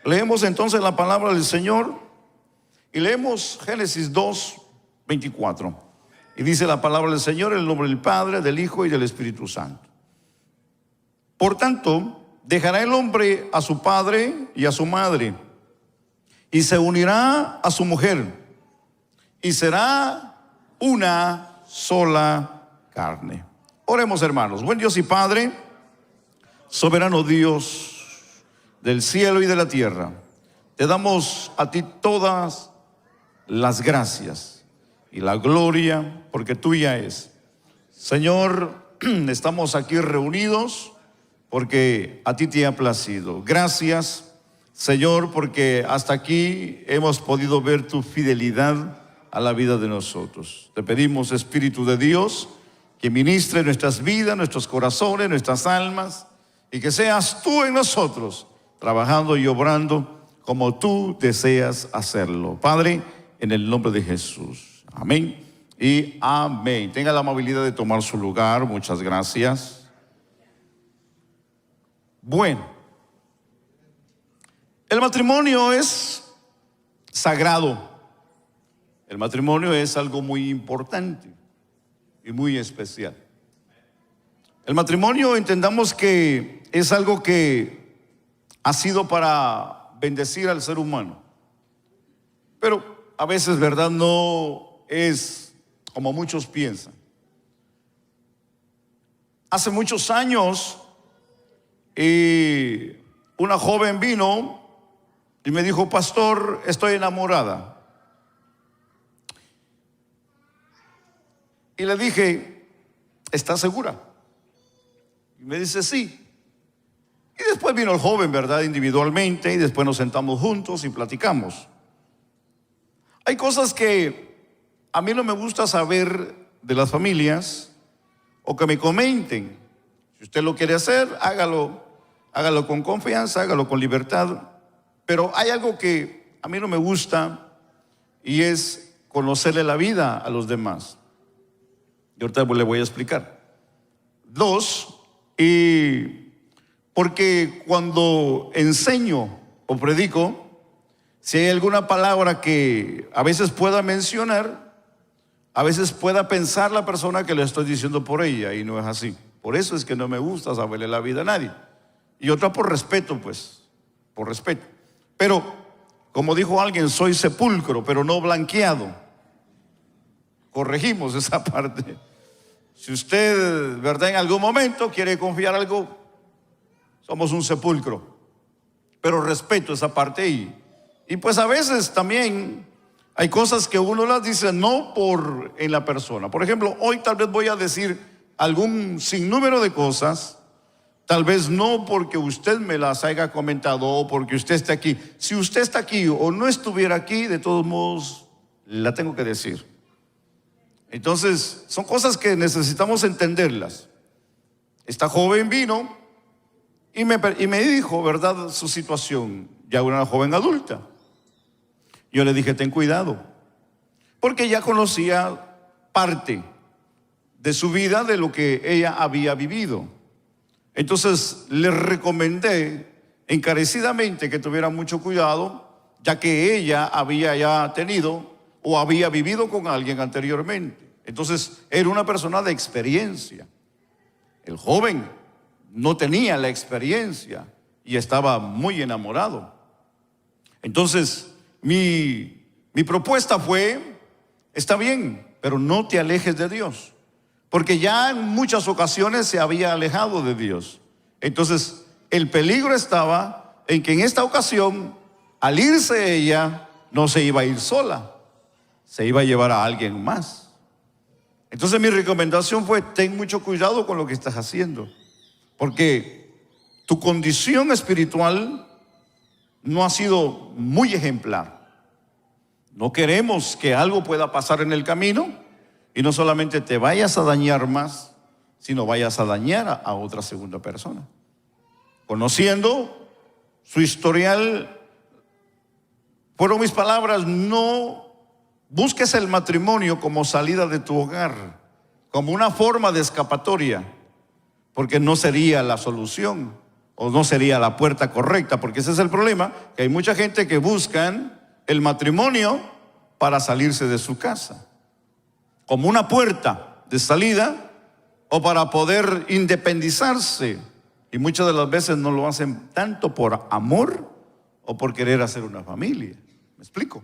Leemos entonces la palabra del Señor y leemos Génesis 2:24. Y dice la palabra del Señor en el nombre del Padre, del Hijo y del Espíritu Santo. Por tanto, dejará el hombre a su padre y a su madre, y se unirá a su mujer, y será una sola carne. Oremos, hermanos. Buen Dios y Padre, soberano Dios del cielo y de la tierra, te damos a ti todas las gracias y la gloria, porque tuya es. Señor, estamos aquí reunidos porque a ti te ha placido. Gracias, Señor, porque hasta aquí hemos podido ver tu fidelidad a la vida de nosotros. Te pedimos, Espíritu de Dios, que ministre nuestras vidas, nuestros corazones, nuestras almas, y que seas tú en nosotros, trabajando y obrando como tú deseas hacerlo. Padre, en el nombre de Jesús. Amén y amén. Tenga la amabilidad de tomar su lugar. Muchas gracias. Bueno, el matrimonio es sagrado. El matrimonio es algo muy importante y muy especial. El matrimonio, entendamos que es algo que ha sido para bendecir al ser humano, pero a veces, ¿verdad?, no es como muchos piensan. Hace muchos años, una joven vino y me dijo: pastor, estoy enamorada. Y le dije: ¿estás segura? Y me dice: sí. Y después vino el joven, ¿verdad?, individualmente, y después nos sentamos juntos y platicamos. Hay cosas que a mí no me gusta saber de las familias, o que me comenten. Si usted lo quiere hacer, hágalo con confianza, hágalo con libertad. Pero hay algo que a mí no me gusta, y es conocerle la vida a los demás. Y ahorita le voy a explicar. Dos, porque cuando enseño o predico, si hay alguna palabra que a veces pueda mencionar, a veces pueda pensar la persona que le estoy diciendo por ella, y no es así. Por eso es que no me gusta saberle la vida a nadie. Y otra, por respeto, pues, por respeto. Pero, como dijo alguien, soy sepulcro, pero no blanqueado. Corregimos esa parte. Si usted, ¿verdad?, en algún momento quiere confiar algo, somos un sepulcro, pero respeto esa parte. Y pues a veces también hay cosas que uno las dice no por en la persona. Por ejemplo, hoy tal vez voy a decir algún sinnúmero de cosas, tal vez no porque usted me las haya comentado o porque usted esté aquí. Si usted está aquí o no estuviera aquí, de todos modos la tengo que decir. Entonces son cosas que necesitamos entenderlas. Esta joven vino y me dijo, ¿verdad?, su situación. Ya era una joven adulta. Yo le dije: ten cuidado, porque ya conocía parte de su vida, de lo que ella había vivido. Entonces le recomendé encarecidamente que tuviera mucho cuidado, ya que ella había ya tenido o había vivido con alguien anteriormente. Entonces era una persona de experiencia. El joven no tenía la experiencia y estaba muy enamorado. Entonces mi propuesta fue: está bien, pero no te alejes de Dios, porque ya en muchas ocasiones se había alejado de Dios. Entonces el peligro estaba en que en esta ocasión, al irse ella, no se iba a ir sola, se iba a llevar a alguien más. Entonces mi recomendación fue: ten mucho cuidado con lo que estás haciendo, porque tu condición espiritual no ha sido muy ejemplar. No queremos que algo pueda pasar en el camino y no solamente te vayas a dañar más, sino vayas a dañar a otra segunda persona. Conociendo su historial, fueron mis palabras: no busques el matrimonio como salida de tu hogar, como una forma de escapatoria, porque no sería la solución. o no sería la puerta correcta, porque ese es el problema, que hay mucha gente que buscan el matrimonio para salirse de su casa, como una puerta de salida o para poder independizarse, y muchas de las veces no lo hacen tanto por amor o por querer hacer una familia. ¿Me explico?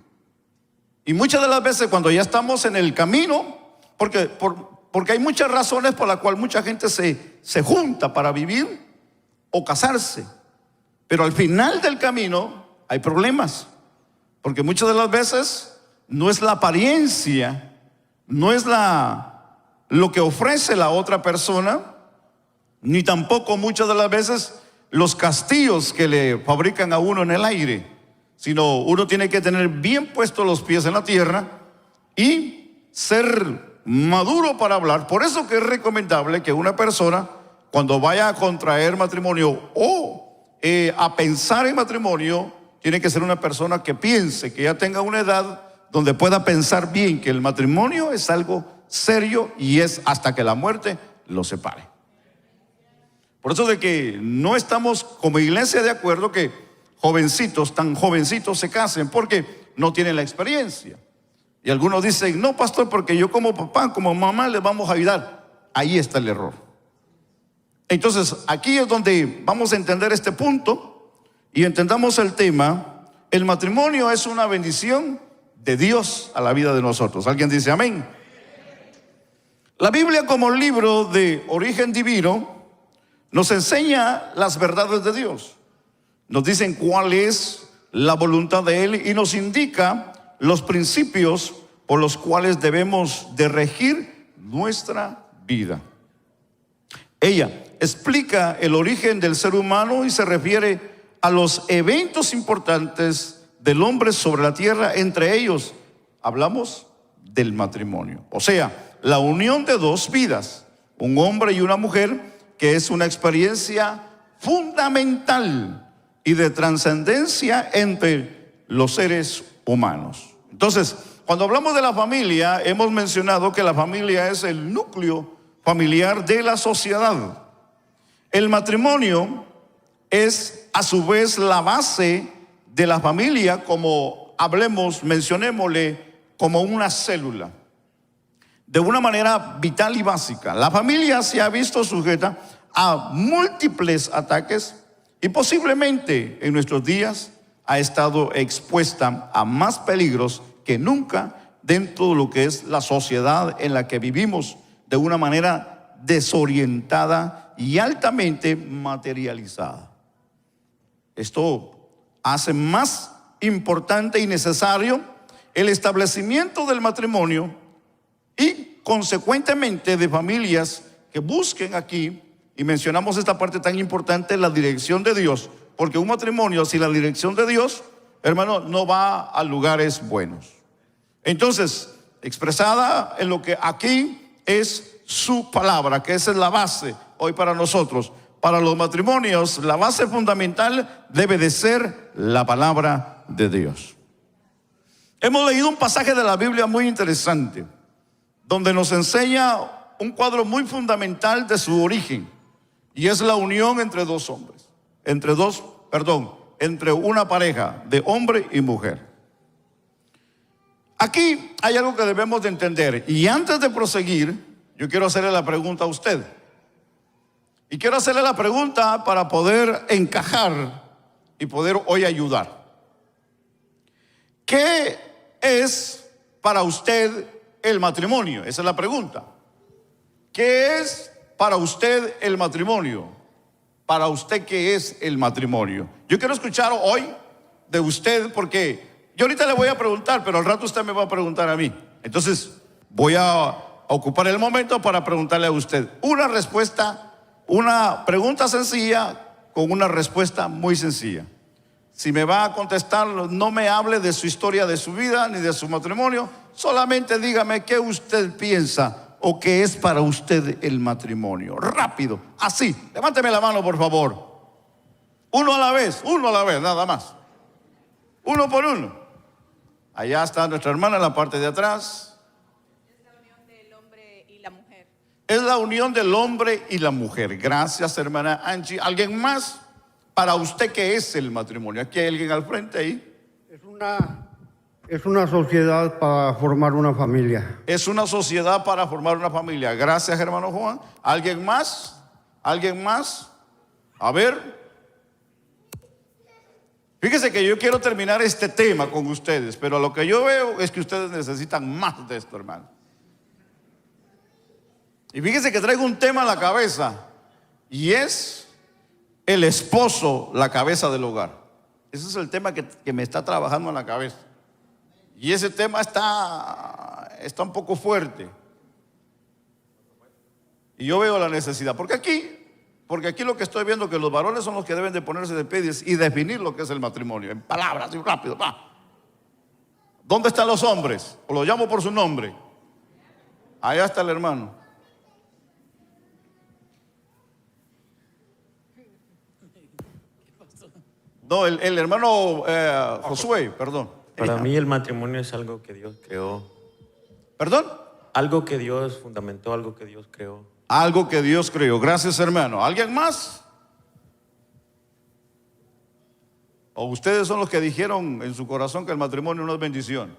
Y muchas de las veces cuando ya estamos en el camino, porque hay muchas razones por las cuales mucha gente se junta para vivir o casarse, pero al final del camino hay problemas, porque muchas de las veces no es la apariencia, no es lo que ofrece la otra persona, ni tampoco muchas de las veces los castillos que le fabrican a uno en el aire, sino uno tiene que tener bien puestos los pies en la tierra y ser maduro para hablar. Por eso que es recomendable que una persona, cuando vaya a contraer matrimonio o a pensar en matrimonio, tiene que ser una persona que piense, que ya tenga una edad donde pueda pensar bien que el matrimonio es algo serio y es hasta que la muerte los separe. Por eso de que no estamos como iglesia de acuerdo que jovencitos, tan jovencitos se casen, porque no tienen la experiencia. Y algunos dicen, no pastor, porque yo como papá, como mamá les vamos a ayudar. Ahí está el error. Entonces aquí es donde vamos a entender este punto y entendamos el tema. El matrimonio es una bendición de Dios a la vida de nosotros. ¿Alguien dice amén? La Biblia, como libro de origen divino, nos enseña las verdades de Dios. Nos dicen cuál es la voluntad de Él y nos indica los principios por los cuales debemos de regir nuestra vida. Ella explica el origen del ser humano y se refiere a los eventos importantes del hombre sobre la tierra. Entre ellos hablamos del matrimonio, o sea, la unión de dos vidas, un hombre y una mujer, que es una experiencia fundamental y de trascendencia entre los seres humanos. Entonces, cuando hablamos de la familia, hemos mencionado que la familia es el núcleo familiar de la sociedad. El matrimonio es a su vez la base de la familia, como mencionémosle como una célula, de una manera vital y básica. La familia se ha visto sujeta a múltiples ataques y posiblemente en nuestros días ha estado expuesta a más peligros que nunca dentro de lo que es la sociedad en la que vivimos, de una manera desorientada y altamente materializada. Esto hace más importante y necesario el establecimiento del matrimonio y consecuentemente de familias que busquen aquí, y mencionamos esta parte tan importante, la dirección de Dios, porque un matrimonio sin la dirección de Dios, hermano, no va a lugares buenos. Entonces, expresada en lo que aquí es su palabra, que esa es la base hoy para nosotros. Para los matrimonios, la base fundamental debe de ser la palabra de Dios. Hemos leído un pasaje de la Biblia muy interesante, donde nos enseña un cuadro muy fundamental de su origen, y es la unión entre dos hombres, entre una pareja de hombre y mujer. Aquí hay algo que debemos de entender, y antes de proseguir, yo quiero hacerle la pregunta a usted. Y quiero hacerle la pregunta para poder encajar y poder hoy ayudar. ¿Qué es para usted el matrimonio? Esa es la pregunta. ¿Qué es para usted el matrimonio? Para usted, ¿qué es el matrimonio? Yo quiero escuchar hoy de usted, porque yo ahorita le voy a preguntar, pero al rato usted me va a preguntar a mí. Entonces voy a ocupar el momento para preguntarle a usted una pregunta sencilla con una respuesta muy sencilla. Si me va a contestar, no me hable de su historia, de su vida, ni de su matrimonio. Solamente dígame qué usted piensa o qué es para usted el matrimonio. Rápido, así. Levánteme la mano, por favor. Uno a la vez, nada más. Uno por uno. Allá está nuestra hermana en la parte de atrás. Es la unión del hombre y la mujer. Gracias, hermana Angie. ¿Alguien más? para usted, ¿qué es el matrimonio? Aquí hay alguien al frente ahí. Es una sociedad para formar una familia. Es una sociedad para formar una familia. Gracias, hermano Juan. ¿Alguien más? ¿Alguien más? A ver. Fíjese que yo quiero terminar este tema con ustedes, pero lo que yo veo es que ustedes necesitan más de esto, hermano. Y fíjese que traigo un tema en la cabeza, y es el esposo, la cabeza del hogar. Ese es el tema que me está trabajando en la cabeza. Y ese tema está un poco fuerte. Y yo veo la necesidad, porque aquí lo que estoy viendo es que los varones son los que deben de ponerse de pie y definir lo que es el matrimonio, en palabras, y rápido, va. ¿Dónde están los hombres? O los llamo por su nombre. Allá está el hermano. No, el hermano Josué, perdón. Para mí el matrimonio es algo que Dios creó. ¿Perdón? Algo que Dios fundamentó, algo que Dios creó. Algo que Dios creó. Gracias, hermano. ¿Alguien más? ¿O ustedes son los que dijeron en su corazón que el matrimonio no es bendición?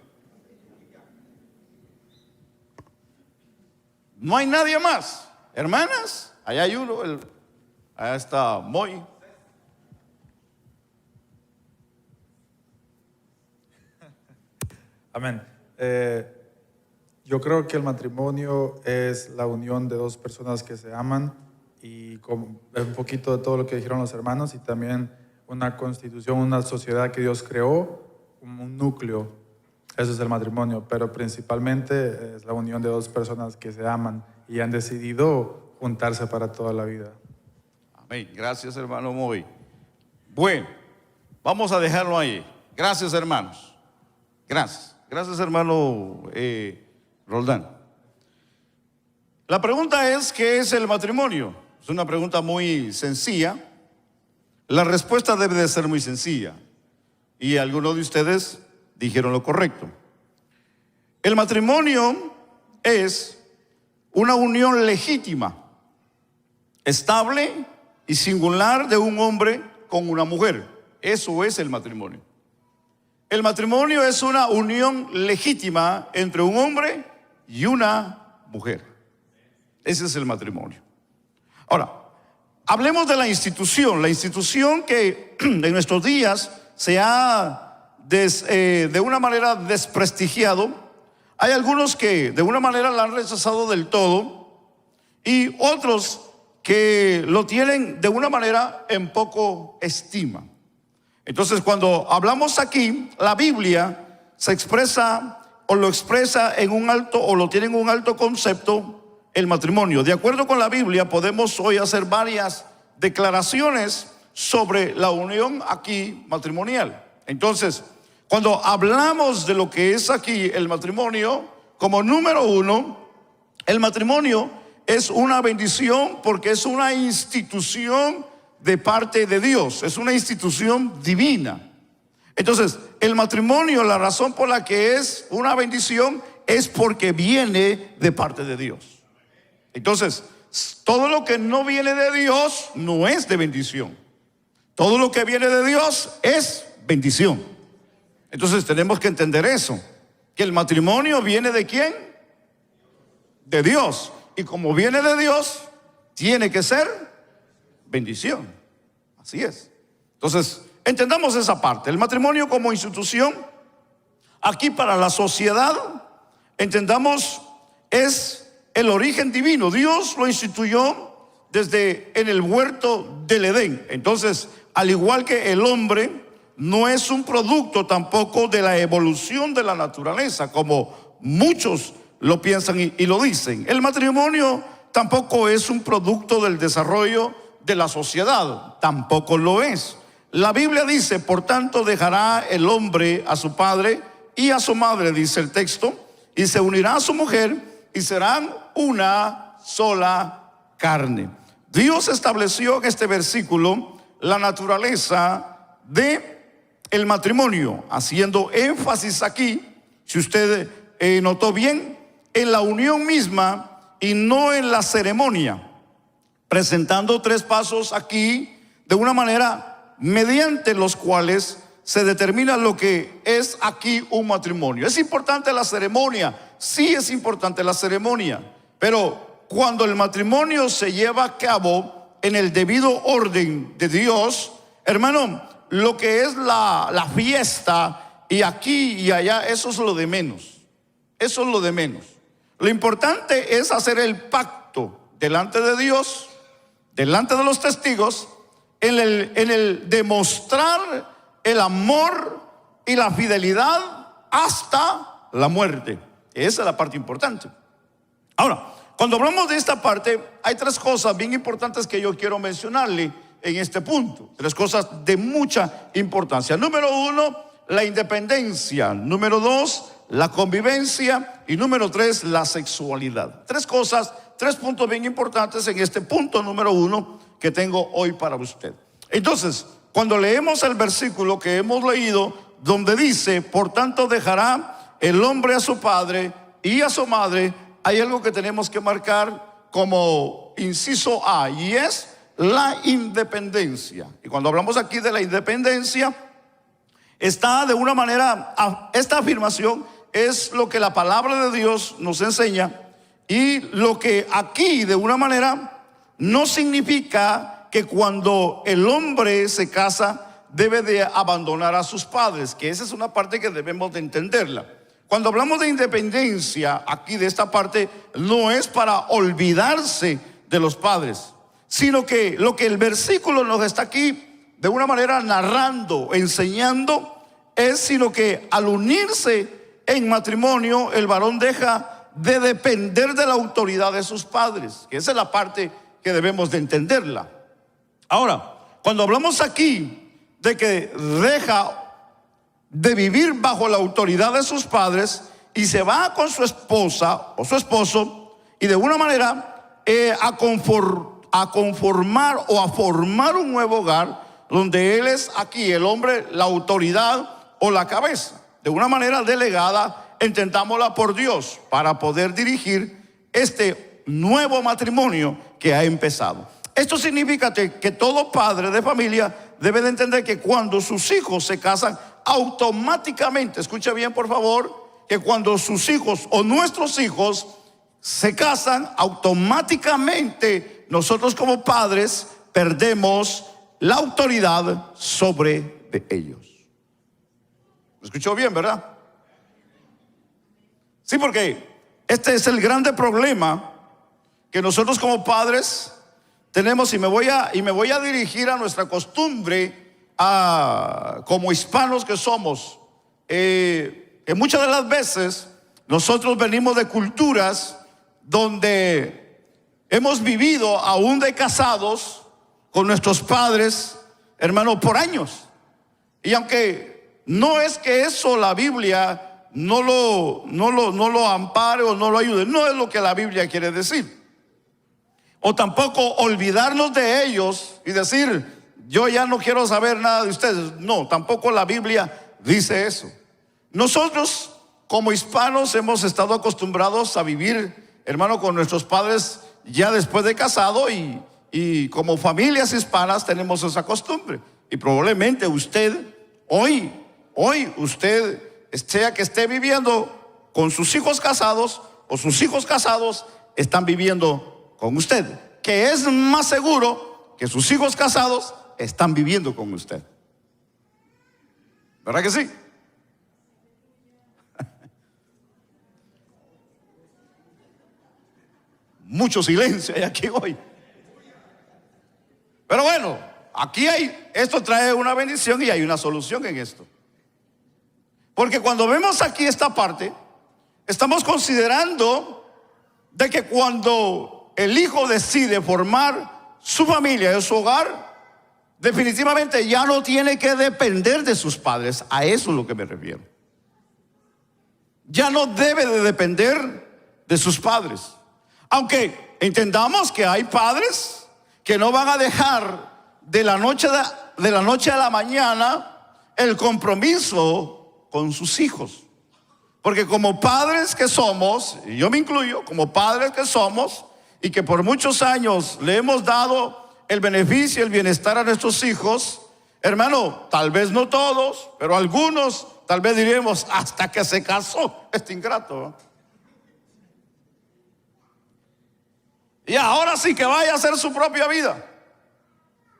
No hay nadie más. Hermanas, allá hay uno. Allá está Moy. Amén. Yo creo que el matrimonio es la unión de dos personas que se aman y un poquito de todo lo que dijeron los hermanos, y también una constitución, una sociedad que Dios creó, un núcleo. Eso es el matrimonio, pero principalmente es la unión de dos personas que se aman y han decidido juntarse para toda la vida. Amén. Gracias, hermano Moy. Bueno, vamos a dejarlo ahí. Gracias, hermanos. Gracias. Gracias, hermano Roldán. La pregunta es, ¿qué es el matrimonio? Es una pregunta muy sencilla. La respuesta debe de ser muy sencilla. Y algunos de ustedes dijeron lo correcto. El matrimonio es una unión legítima, estable y singular de un hombre con una mujer. Eso es el matrimonio. El matrimonio es una unión legítima entre un hombre y una mujer. Ese es el matrimonio. Ahora, hablemos de la institución que en nuestros días se ha de una manera desprestigiado. Hay algunos que de una manera la han rechazado del todo y otros que lo tienen de una manera en poco estima. Entonces, cuando hablamos aquí, la Biblia se expresa o lo expresa en un alto, o lo tiene en un alto concepto, el matrimonio. De acuerdo con la Biblia, podemos hoy hacer varias declaraciones sobre la unión aquí matrimonial. Entonces, cuando hablamos de lo que es aquí el matrimonio, como número uno, el matrimonio es una bendición porque es una institución de parte de Dios, es una institución divina. Entonces, el matrimonio, la razón por la que es una bendición es porque viene de parte de Dios. Entonces, todo lo que no viene de Dios no es de bendición. Todo lo que viene de Dios es bendición. Entonces tenemos que entender eso, que el matrimonio viene ¿de quién? De Dios. Y como viene de Dios, tiene que ser bendición. Así es. Entonces, entendamos esa parte. El matrimonio como institución, aquí para la sociedad, entendamos, es el origen divino. Dios lo instituyó desde en el huerto del Edén. Entonces, al igual que el hombre, no es un producto tampoco de la evolución de la naturaleza, como muchos lo piensan y lo dicen. El matrimonio tampoco es un producto del desarrollo de la sociedad, tampoco lo es. La Biblia dice, por tanto dejará el hombre a su padre y a su madre, dice el texto, y se unirá a su mujer y serán una sola carne. Dios estableció en este versículo la naturaleza de el matrimonio, haciendo énfasis aquí, si usted notó bien, en la unión misma y no en la ceremonia, presentando tres pasos aquí de una manera mediante los cuales se determina lo que es aquí un matrimonio. ¿Es importante la ceremonia? Sí, es importante la ceremonia, pero cuando el matrimonio se lleva a cabo en el debido orden de Dios, hermano, lo que es la fiesta y aquí y allá, eso es lo de menos. Eso es lo de menos. Lo importante es hacer el pacto delante de Dios, delante de los testigos, en el demostrar el amor y la fidelidad hasta la muerte. Esa es la parte importante. Ahora, cuando hablamos de esta parte, hay tres cosas bien importantes que yo quiero mencionarle en este punto. Tres cosas de mucha importancia. Número uno, la independencia. Número dos, la convivencia. Y número tres, la sexualidad. Tres cosas, tres puntos bien importantes en este punto número uno que tengo hoy para usted. Entonces, cuando leemos el versículo que hemos leído, donde dice, por tanto dejará el hombre a su padre y a su madre, hay algo que tenemos que marcar como inciso A, y es la independencia. Y cuando hablamos aquí de la independencia, está de una manera, esta afirmación es lo que la palabra de Dios nos enseña, y lo que aquí de una manera no significa que cuando el hombre se casa debe de abandonar a sus padres, que esa es una parte que debemos de entenderla. Cuando hablamos de independencia aquí de esta parte, no es para olvidarse de los padres, sino que lo que el versículo nos está aquí de una manera narrando, enseñando, es sino que al unirse en matrimonio, el varón deja de depender de la autoridad de sus padres, que esa es la parte que debemos de entenderla. Ahora, cuando hablamos aquí de que deja de vivir bajo la autoridad de sus padres y se va con su esposa o su esposo, y de una manera a conformar o a formar un nuevo hogar, donde él es aquí el hombre, la autoridad o la cabeza, de una manera delegada, entendámosla por Dios, para poder dirigir este nuevo matrimonio que ha empezado. Esto significa que todo padre de familia debe de entender que cuando sus hijos se casan, automáticamente, escucha bien por favor, que cuando sus hijos o nuestros hijos se casan, automáticamente nosotros como padres perdemos la autoridad sobre de ellos. ¿Me escuchó bien, verdad? Sí, porque este es el grande problema que nosotros como padres tenemos, y me voy a dirigir a nuestra costumbre, como hispanos que somos, que muchas de las veces nosotros venimos de culturas donde hemos vivido aún de casados con nuestros padres, hermano, por años. Y aunque no es que eso la Biblia no lo ampare o no lo ayude, no es lo que la Biblia quiere decir. O tampoco olvidarnos de ellos y decir, yo ya no quiero saber nada de ustedes. No, tampoco la Biblia dice eso. Nosotros como hispanos hemos estado acostumbrados a vivir, hermano, con nuestros padres ya después de casado, y como familias hispanas tenemos esa costumbre. Y probablemente usted hoy usted, sea que esté viviendo con sus hijos casados o sus hijos casados están viviendo con usted, que es más seguro que sus hijos casados están viviendo con usted. ¿Verdad que sí? Mucho silencio hay aquí hoy. Pero bueno, aquí esto trae una bendición y hay una solución en esto. Porque cuando vemos aquí esta parte, estamos considerando de que cuando el hijo decide formar su familia y su hogar, definitivamente ya no tiene que depender de sus padres. A eso es lo que me refiero. Ya no debe de depender de sus padres. Aunque entendamos que hay padres que no van a dejar de la noche a la mañana el compromiso con sus hijos. Porque como padres que somos, y yo me incluyo, como padres que somos, y que por muchos años le hemos dado el beneficio y el bienestar a nuestros hijos, Hermano, tal vez no todos, pero algunos tal vez diríamos hasta que se casó este ingrato, ¿eh? Y ahora sí que vaya a hacer su propia vida.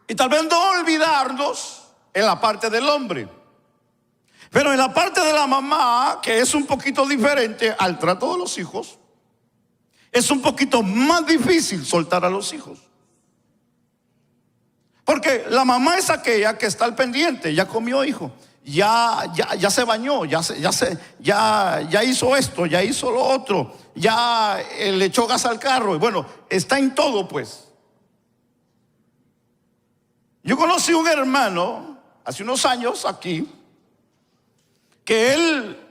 Y tal vez no olvidarnos en la parte del hombre, pero en la parte de la mamá, que es un poquito diferente al trato de los hijos, es un poquito más difícil soltar a los hijos. Porque la mamá es aquella que está al pendiente. Ya comió, hijo, ya se bañó, ya hizo esto, ya hizo lo otro, ya le echó gas al carro. Y bueno, está en todo, pues. Yo conocí un hermano hace unos años aquí, que él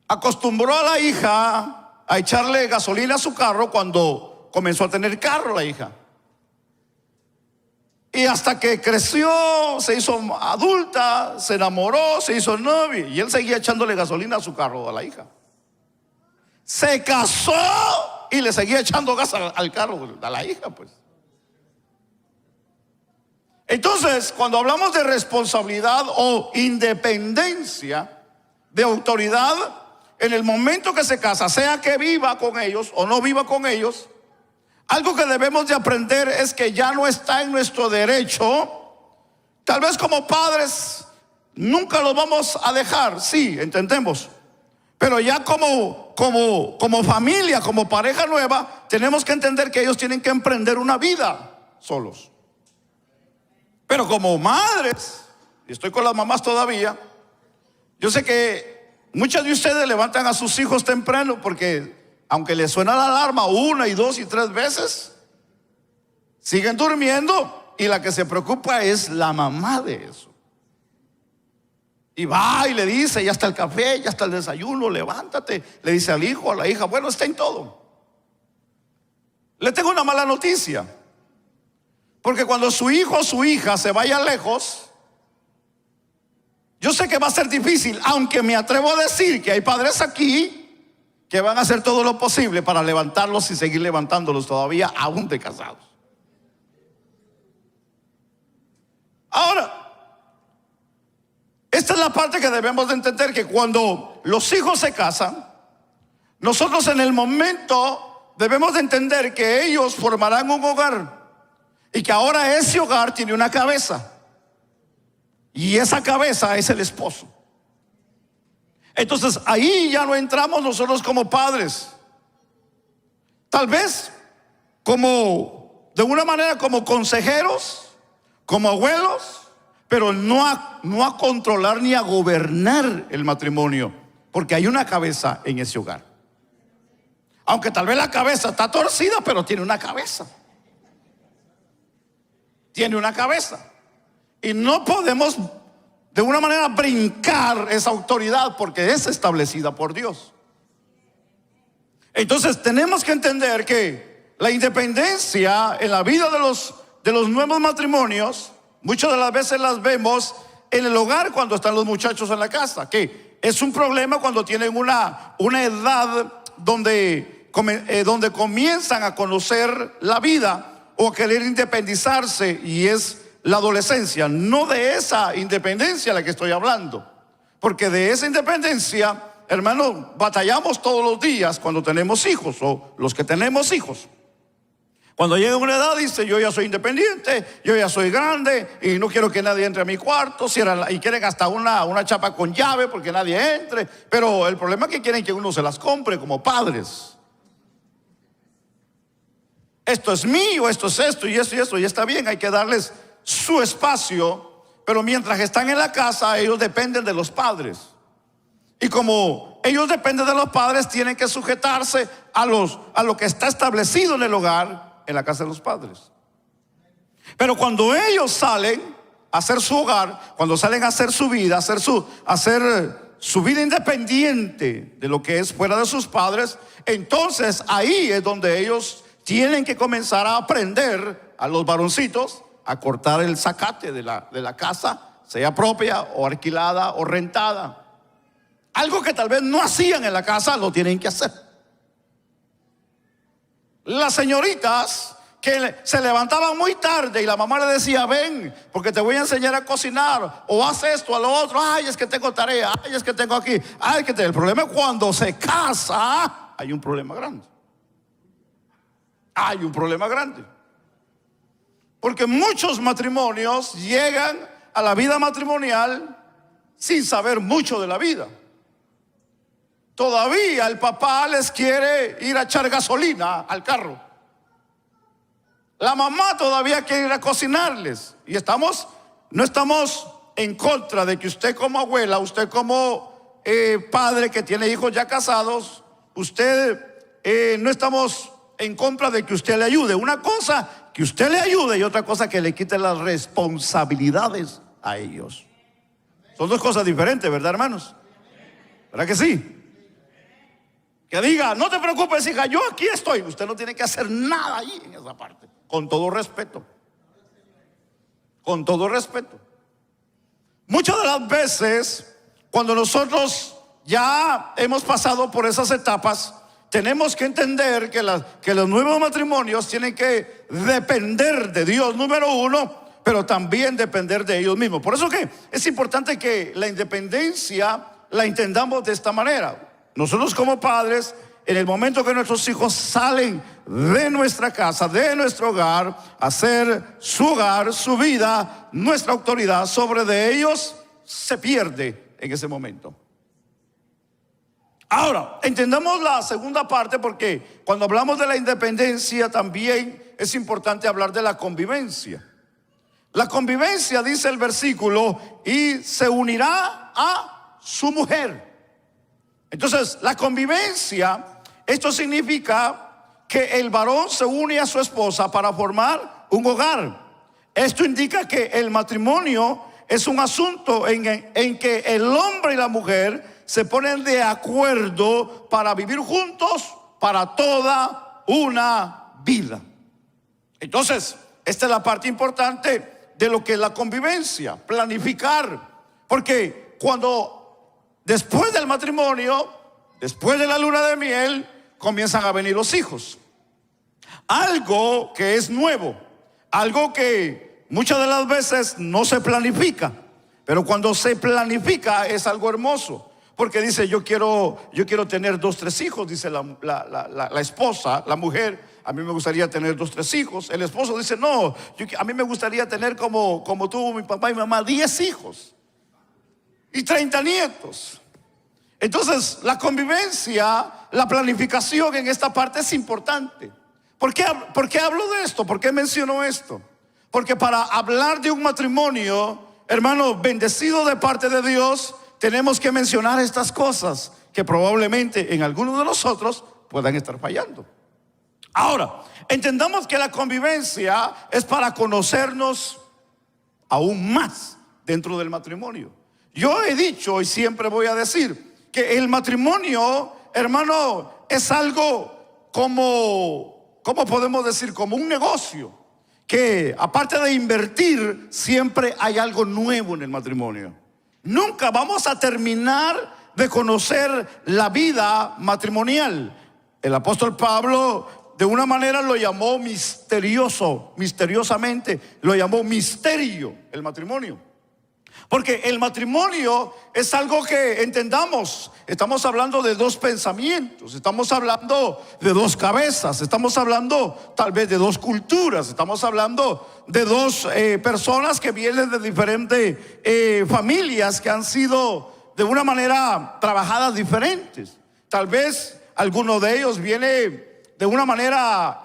acostumbró a la hija a echarle gasolina a su carro cuando comenzó a tener carro la hija. Y hasta que creció, se hizo adulta, se enamoró, se hizo novia, y él seguía echándole gasolina a su carro a la hija. Se casó y le seguía echando gas al carro a la hija, pues. Entonces, cuando hablamos de responsabilidad o independencia de autoridad, en el momento que se casa, sea que viva con ellos o no viva con ellos, algo que debemos de aprender es que ya no está en nuestro derecho. Tal vez como padres nunca los vamos a dejar, sí, entendemos, pero ya como familia, como pareja nueva, tenemos que entender que ellos tienen que emprender una vida solos. Pero como madres, y estoy con las mamás todavía, yo sé que muchas de ustedes levantan a sus hijos temprano porque aunque les suena la alarma 1 y 2 y 3 veces, siguen durmiendo, y la que se preocupa es la mamá de eso. Y va y le dice, ya está el café, ya está el desayuno, levántate. Le dice al hijo, a la hija, bueno, está en todo. Le tengo una mala noticia, porque cuando su hijo o su hija se vaya lejos, yo sé que va a ser difícil, aunque me atrevo a decir que hay padres aquí que van a hacer todo lo posible para levantarlos y seguir levantándolos todavía aún de casados. Ahora, esta es la parte que debemos de entender, que cuando los hijos se casan, nosotros en el momento debemos de entender que ellos formarán un hogar, y que ahora ese hogar tiene una cabeza, y esa cabeza es el esposo. Entonces ahí ya no entramos nosotros como padres, tal vez como de una manera como consejeros, como abuelos, pero no a controlar ni a gobernar el matrimonio, porque hay una cabeza en ese hogar. Aunque tal vez la cabeza está torcida, pero tiene una cabeza. Tiene una cabeza. Y no podemos de una manera brincar esa autoridad, porque es establecida por Dios. Entonces tenemos que entender que la independencia en la vida de los nuevos matrimonios, muchas de las veces las vemos en el hogar cuando están los muchachos en la casa, que es un problema cuando tienen una edad donde comienzan a conocer la vida o a querer independizarse, y es la adolescencia. No de esa independencia a la que estoy hablando, porque de esa independencia, hermano, batallamos todos los días cuando tenemos hijos, o los que tenemos hijos. Cuando llega una edad dice, yo ya soy independiente, yo ya soy grande y no quiero que nadie entre a mi cuarto, y quieren hasta una chapa con llave porque nadie entre. Pero el problema es que quieren que uno se las compre como padres. Esto es mío, esto es esto y esto y esto, y está bien, hay que darles su espacio, pero mientras están en la casa ellos dependen de los padres, y como ellos dependen de los padres, tienen que sujetarse a lo que está establecido en el hogar, en la casa de los padres. Pero cuando ellos salen a hacer su hogar, cuando salen a hacer su vida, hacer su vida independiente de lo que es fuera de sus padres, entonces ahí es donde ellos tienen que comenzar a aprender, a los varoncitos, a cortar el zacate de la casa, sea propia o alquilada o rentada. Algo que tal vez no hacían en la casa, lo tienen que hacer. Las señoritas que se levantaban muy tarde y la mamá le decía: ven, porque te voy a enseñar a cocinar, o haz esto, a lo otro. Ay, es que tengo tarea, ay, es que tengo aquí, ay, que el problema es cuando se casa. Hay un problema grande. Hay un problema grande. Porque muchos matrimonios llegan a la vida matrimonial sin saber mucho de la vida. Todavía el papá les quiere ir a echar gasolina al carro. La mamá todavía quiere ir a cocinarles. Y no estamos en contra de que usted como abuela, usted como padre que tiene hijos ya casados, no estamos en contra de que usted le ayude. Una cosa que usted le ayude y otra cosa que le quite las responsabilidades a ellos. Son dos cosas diferentes, ¿verdad, hermanos? ¿Verdad que sí? Que diga: no te preocupes, hija, yo aquí estoy. Usted no tiene que hacer nada ahí en esa parte. Con todo respeto. Con todo respeto. Muchas de las veces, cuando nosotros ya hemos pasado por esas etapas, tenemos que entender que los nuevos matrimonios tienen que depender de Dios, número uno, pero también depender de ellos mismos. Por eso que es importante que la independencia la entendamos de esta manera. Nosotros como padres, en el momento que nuestros hijos salen de nuestra casa, de nuestro hogar, a hacer su hogar, su vida, nuestra autoridad sobre de ellos se pierde en ese momento. Ahora, entendamos la segunda parte, porque cuando hablamos de la independencia también es importante hablar de la convivencia. La convivencia, dice el versículo, y se unirá a su mujer. Entonces, la convivencia, esto significa que el varón se une a su esposa para formar un hogar. Esto indica que el matrimonio es un asunto en que el hombre y la mujer se ponen de acuerdo para vivir juntos para toda una vida. Entonces, esta es la parte importante de lo que es la convivencia, planificar. Porque después del matrimonio, después de la luna de miel, comienzan a venir los hijos. Algo que es nuevo, algo que muchas de las veces no se planifica, pero cuando se planifica es algo hermoso. Porque dice: yo quiero tener 2, 3 hijos, dice la esposa, la mujer: a mí me gustaría tener 2, 3 hijos. El esposo dice: no, a mí me gustaría tener como tuvo mi papá y mi mamá, 10 hijos y 30 nietos. Entonces, la convivencia, la planificación en esta parte es importante. ¿Por qué hablo de esto? ¿Por qué menciono esto? Porque para hablar de un matrimonio, hermano, bendecido de parte de Dios, tenemos que mencionar estas cosas que probablemente en algunos de nosotros puedan estar fallando. Ahora, entendamos que la convivencia es para conocernos aún más dentro del matrimonio. Yo he dicho y siempre voy a decir que el matrimonio, hermano, es algo como, ¿cómo podemos decir? Como un negocio. Que aparte de invertir, siempre hay algo nuevo en el matrimonio. Nunca vamos a terminar de conocer la vida matrimonial. El apóstol Pablo de una manera lo llamó misteriosamente, lo llamó misterio el matrimonio. Porque el matrimonio es algo que entendamos. Estamos hablando de 2 pensamientos, estamos hablando de 2 cabezas, estamos hablando tal vez de 2 culturas, estamos hablando de 2 personas que vienen de diferentes familias que han sido de una manera trabajadas diferentes. Tal vez alguno de ellos viene de una manera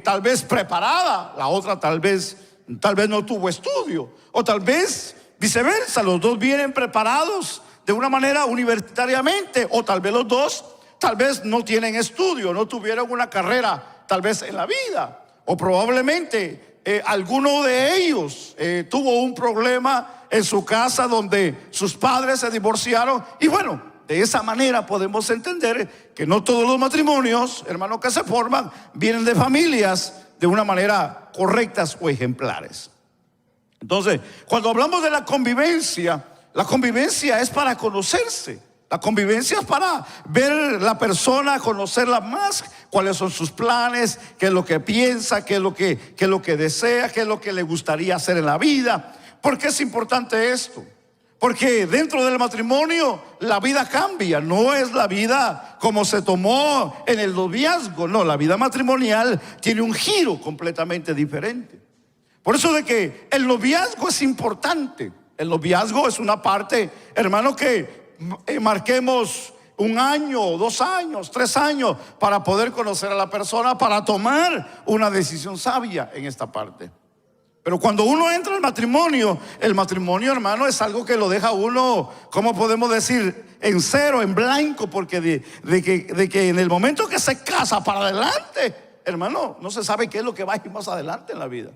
tal vez preparada, la otra tal vez no tuvo estudio, o tal vez viceversa, los 2 vienen preparados de una manera universitariamente, o tal vez los 2 tal vez no tienen estudio, no tuvieron una carrera tal vez en la vida, o probablemente alguno de ellos tuvo un problema en su casa donde sus padres se divorciaron. Y bueno, de esa manera podemos entender que no todos los matrimonios, hermanos, que se forman vienen de familias de una manera correctas o ejemplares. Entonces, cuando hablamos de la convivencia es para conocerse. La convivencia es para ver la persona, conocerla más, cuáles son sus planes, qué es lo que piensa, qué es lo que desea, qué es lo que le gustaría hacer en la vida. ¿Por qué es importante esto? Porque dentro del matrimonio la vida cambia, no es la vida como se tomó en el noviazgo, no, la vida matrimonial tiene un giro completamente diferente. Por eso de que el noviazgo es importante. El noviazgo es una parte, hermano, que marquemos 1 año, 2 años, 3 años para poder conocer a la persona, para tomar una decisión sabia en esta parte. Pero cuando uno entra al matrimonio, el matrimonio, hermano, es algo que lo deja uno, ¿cómo podemos decir? En cero, en blanco, porque de que en el momento que se casa para adelante, hermano, no se sabe qué es lo que va a ir más adelante en la vida.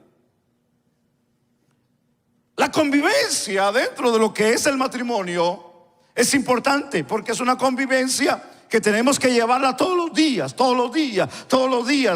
La convivencia dentro de lo que es el matrimonio es importante, porque es una convivencia que tenemos que llevarla todos los días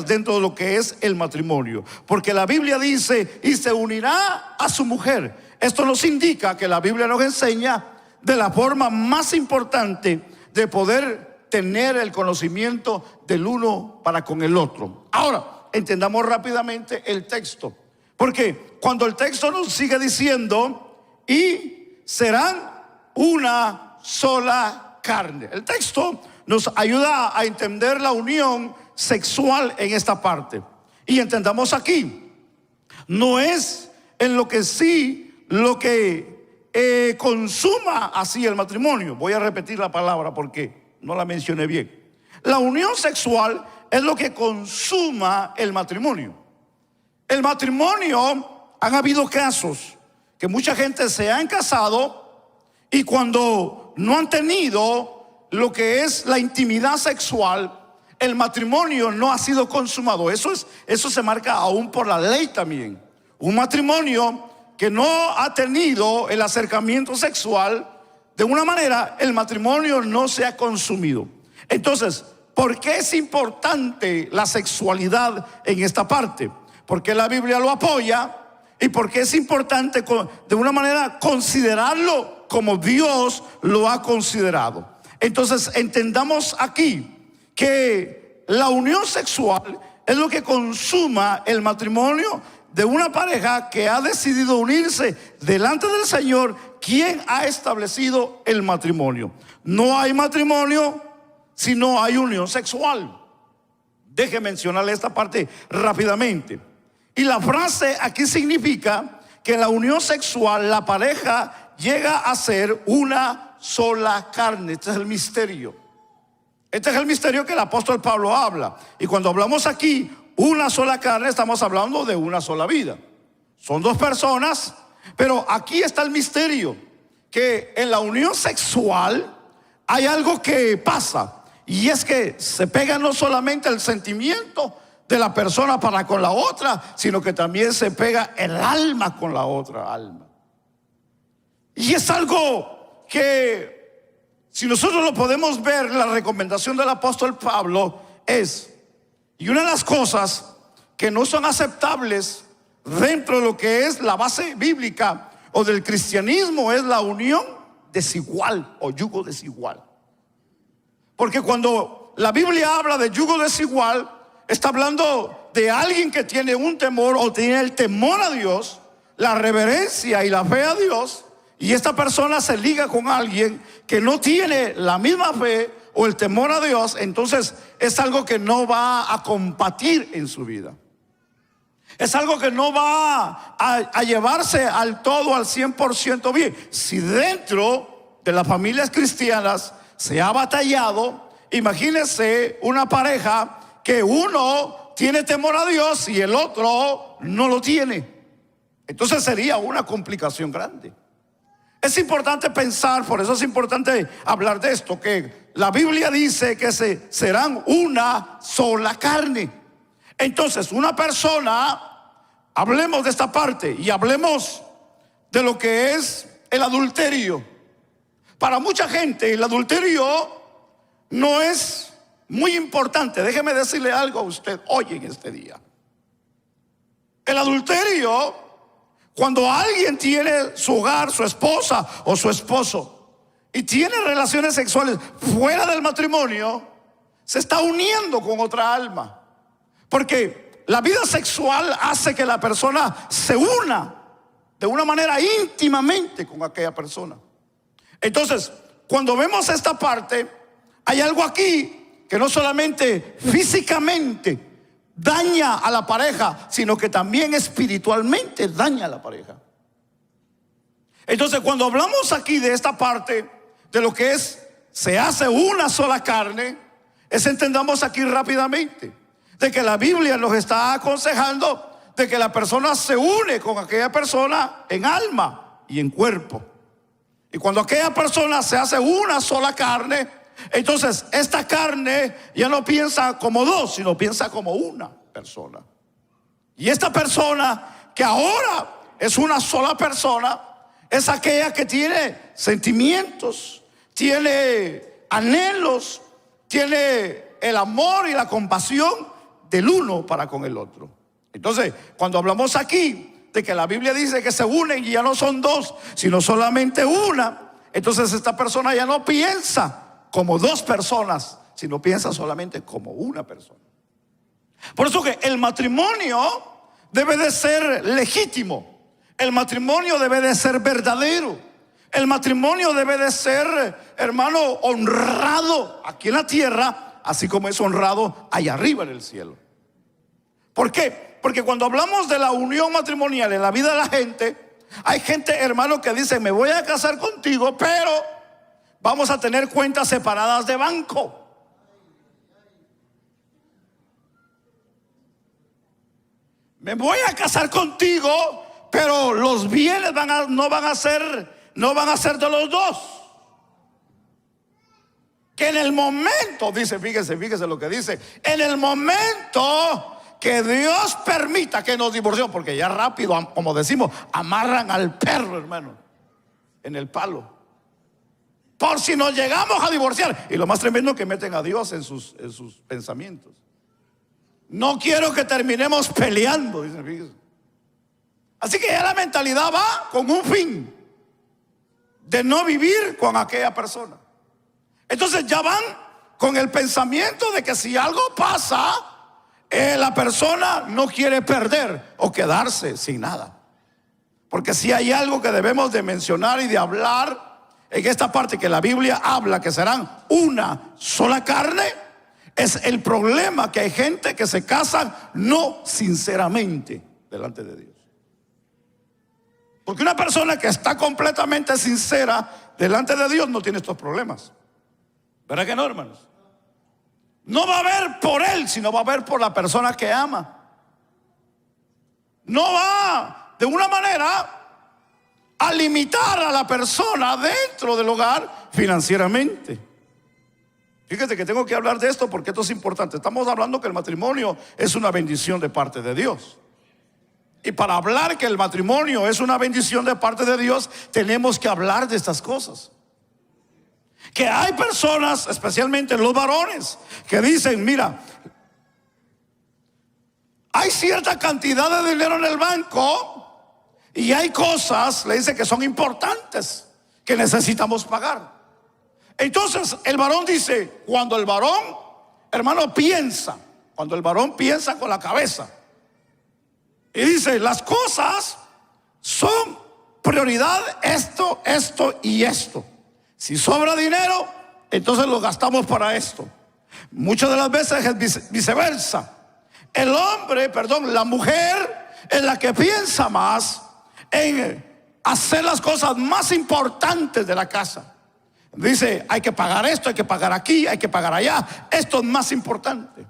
dentro de lo que es el matrimonio. Porque la Biblia dice, y se unirá a su mujer. Esto nos indica que la Biblia nos enseña de la forma más importante de poder tener el conocimiento del uno para con el otro. Ahora, entendamos rápidamente el texto. Porque cuando el texto nos sigue diciendo, y serán una sola carne. El texto nos ayuda a entender la unión sexual en esta parte. Y entendamos aquí, no es en lo que sí, lo que consuma así el matrimonio. Voy a repetir la palabra porque no la mencioné bien. La unión sexual es lo que consuma el matrimonio. El matrimonio, han habido casos que mucha gente se han casado y cuando no han tenido lo que es la intimidad sexual, el matrimonio no ha sido consumado. Eso se marca aún por la ley también. Un matrimonio que no ha tenido el acercamiento sexual, de una manera, el matrimonio no se ha consumido. Entonces, ¿por qué es importante la sexualidad en esta parte? Porque la Biblia lo apoya y porque es importante de una manera considerarlo como Dios lo ha considerado. Entonces entendamos aquí que la unión sexual es lo que consuma el matrimonio de una pareja que ha decidido unirse delante del Señor, quien ha establecido el matrimonio. No hay matrimonio si no hay unión sexual. Deje mencionarle esta parte rápidamente. Y la frase aquí significa que en la unión sexual la pareja llega a ser una sola carne. Este es el misterio. Este es el misterio que el apóstol Pablo habla. Y cuando hablamos aquí una sola carne, estamos hablando de una sola vida. Son 2 personas, pero aquí está el misterio, que en la unión sexual hay algo que pasa, y es que se pega no solamente el sentimiento de la persona para con la otra, sino que también se pega el alma con la otra alma. Y es algo que, si nosotros lo podemos ver, la recomendación del apóstol Pablo es, y una de las cosas que no son aceptables dentro de lo que es la base bíblica o del cristianismo, es la unión desigual o yugo desigual. Porque cuando la Biblia habla de yugo desigual, está hablando de alguien que tiene un temor o tiene el temor a Dios, la reverencia y la fe a Dios, y esta persona se liga con alguien que no tiene la misma fe o el temor a Dios. Entonces es algo que no va a compatir en su vida. Es algo que no va a llevarse al todo, al 100% bien. Si dentro de las familias cristianas se ha batallado, imagínense una pareja que uno tiene temor a Dios y el otro no lo tiene. Entonces sería una complicación grande. Es importante pensar, por eso es importante hablar de esto, que la Biblia dice que serán una sola carne. Entonces, una persona, hablemos de esta parte y hablemos de lo que es el adulterio. Para mucha gente el adulterio no es muy importante. Déjeme decirle algo a usted hoy en este día. El adulterio, cuando alguien tiene su hogar, su esposa o su esposo, y tiene relaciones sexuales fuera del matrimonio, se está uniendo con otra alma. Porque la vida sexual hace que la persona se una de una manera íntimamente con aquella persona. Entonces, cuando vemos esta parte, hay algo aquí que no solamente físicamente daña a la pareja, sino que también espiritualmente daña a la pareja. Entonces, cuando hablamos aquí de esta parte, de lo que es, se hace una sola carne, entendamos aquí rápidamente, de que la Biblia nos está aconsejando de que la persona se une con aquella persona en alma y en cuerpo. Y cuando aquella persona se hace una sola carne, entonces esta carne ya no piensa como dos, sino piensa como una persona. Y esta persona que ahora es una sola persona, es aquella que tiene sentimientos, tiene anhelos, tiene el amor y la compasión del uno para con el otro. Entonces, cuando hablamos aquí de que la Biblia dice que se unen y ya no son dos, sino solamente una, entonces esta persona ya no piensa como dos personas, sino piensa solamente como una persona. Por eso que el matrimonio debe de ser legítimo, el matrimonio debe de ser verdadero, el matrimonio debe de ser, hermano, honrado aquí en la tierra, así como es honrado allá arriba en el cielo. ¿Por qué? Porque cuando hablamos de la unión matrimonial en la vida de la gente, hay gente, hermano, que dice: me voy a casar contigo, pero vamos a tener cuentas separadas de banco. Me voy a casar contigo, pero los bienes no van a ser de los dos. Que en el momento, dice, fíjese lo que dice, en el momento que Dios permita que nos divorciemos, porque ya rápido, como decimos, amarran al perro, hermano, en el palo, por si nos llegamos a divorciar. Y lo más tremendo es que meten a Dios en sus pensamientos. No quiero que terminemos peleando, dice, fíjese. Así que ya la mentalidad va con un fin de no vivir con aquella persona. Entonces ya van con el pensamiento de que si algo pasa, la persona no quiere perder o quedarse sin nada. Porque si hay algo que debemos de mencionar y de hablar en esta parte, que la Biblia habla que serán una sola carne, es el problema que hay gente que se casan no sinceramente delante de Dios. Porque una persona que está completamente sincera delante de Dios no tiene estos problemas. ¿Verdad que no, hermanos? No va a ver por él, sino va a ver por la persona que ama. No va de una manera a limitar a la persona dentro del hogar financieramente. Fíjate que tengo que hablar de esto porque esto es importante. Estamos hablando que el matrimonio es una bendición de parte de Dios. Y para hablar que el matrimonio es una bendición de parte de Dios, tenemos que hablar de estas cosas. Que hay personas, especialmente los varones, que dicen: mira, hay cierta cantidad de dinero en el banco y hay cosas, le dice, que son importantes, que necesitamos pagar. Entonces el varón dice, cuando el varón, hermano, piensa con la cabeza y dice: las cosas son prioridad, esto y esto. Si sobra dinero, entonces lo gastamos para esto. Muchas de las veces es viceversa. La mujer es la que piensa más en hacer las cosas más importantes de la casa. Dice: hay que pagar esto, hay que pagar aquí, hay que pagar allá. Esto es más importante.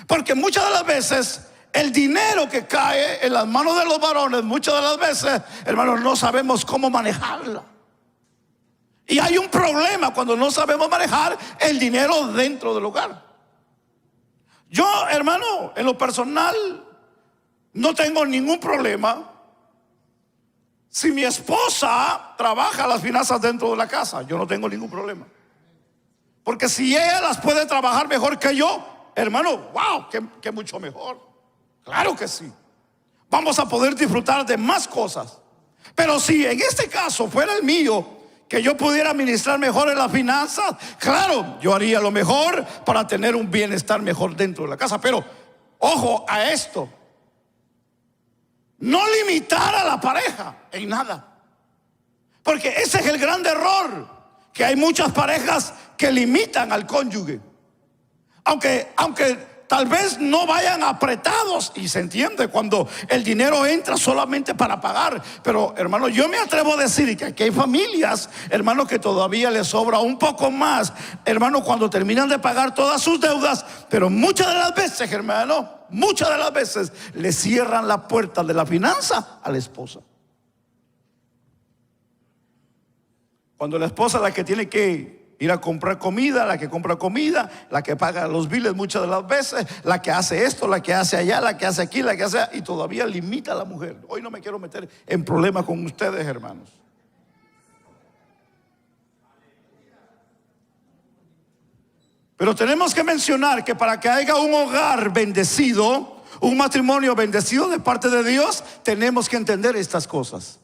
Porque muchas de las veces el dinero que cae en las manos de los varones, muchas de las veces, hermanos, no sabemos cómo manejarla. Y hay un problema cuando no sabemos manejar el dinero dentro del hogar. Yo, hermano, en lo personal, no tengo ningún problema si mi esposa trabaja las finanzas dentro de la casa. Yo no tengo ningún problema. Porque si ella las puede trabajar mejor que yo, hermano, wow, que mucho mejor. Claro que sí. Vamos a poder disfrutar de más cosas. Pero si en este caso fuera el mío, que yo pudiera administrar mejor en las finanzas, claro, yo haría lo mejor para tener un bienestar mejor dentro de la casa. Pero ojo a esto: no limitar a la pareja en nada, porque ese es el gran error, que hay muchas parejas que limitan al cónyuge, aunque tal vez no vayan apretados, y se entiende cuando el dinero entra solamente para pagar. Pero hermano, yo me atrevo a decir que aquí hay familias, hermano, que todavía les sobra un poco más, hermano, cuando terminan de pagar todas sus deudas. Pero muchas de las veces, hermano, muchas de las veces le cierran la puerta de la finanza a la esposa, cuando la esposa es la que tiene que ir a comprar comida, la que compra comida, la que paga los biles muchas de las veces, la que hace esto, la que hace allá, la que hace aquí, la que hace allá, y todavía limita a la mujer. Hoy no me quiero meter en problemas con ustedes, hermanos. Pero tenemos que mencionar que para que haya un hogar bendecido, un matrimonio bendecido de parte de Dios, tenemos que entender estas cosas.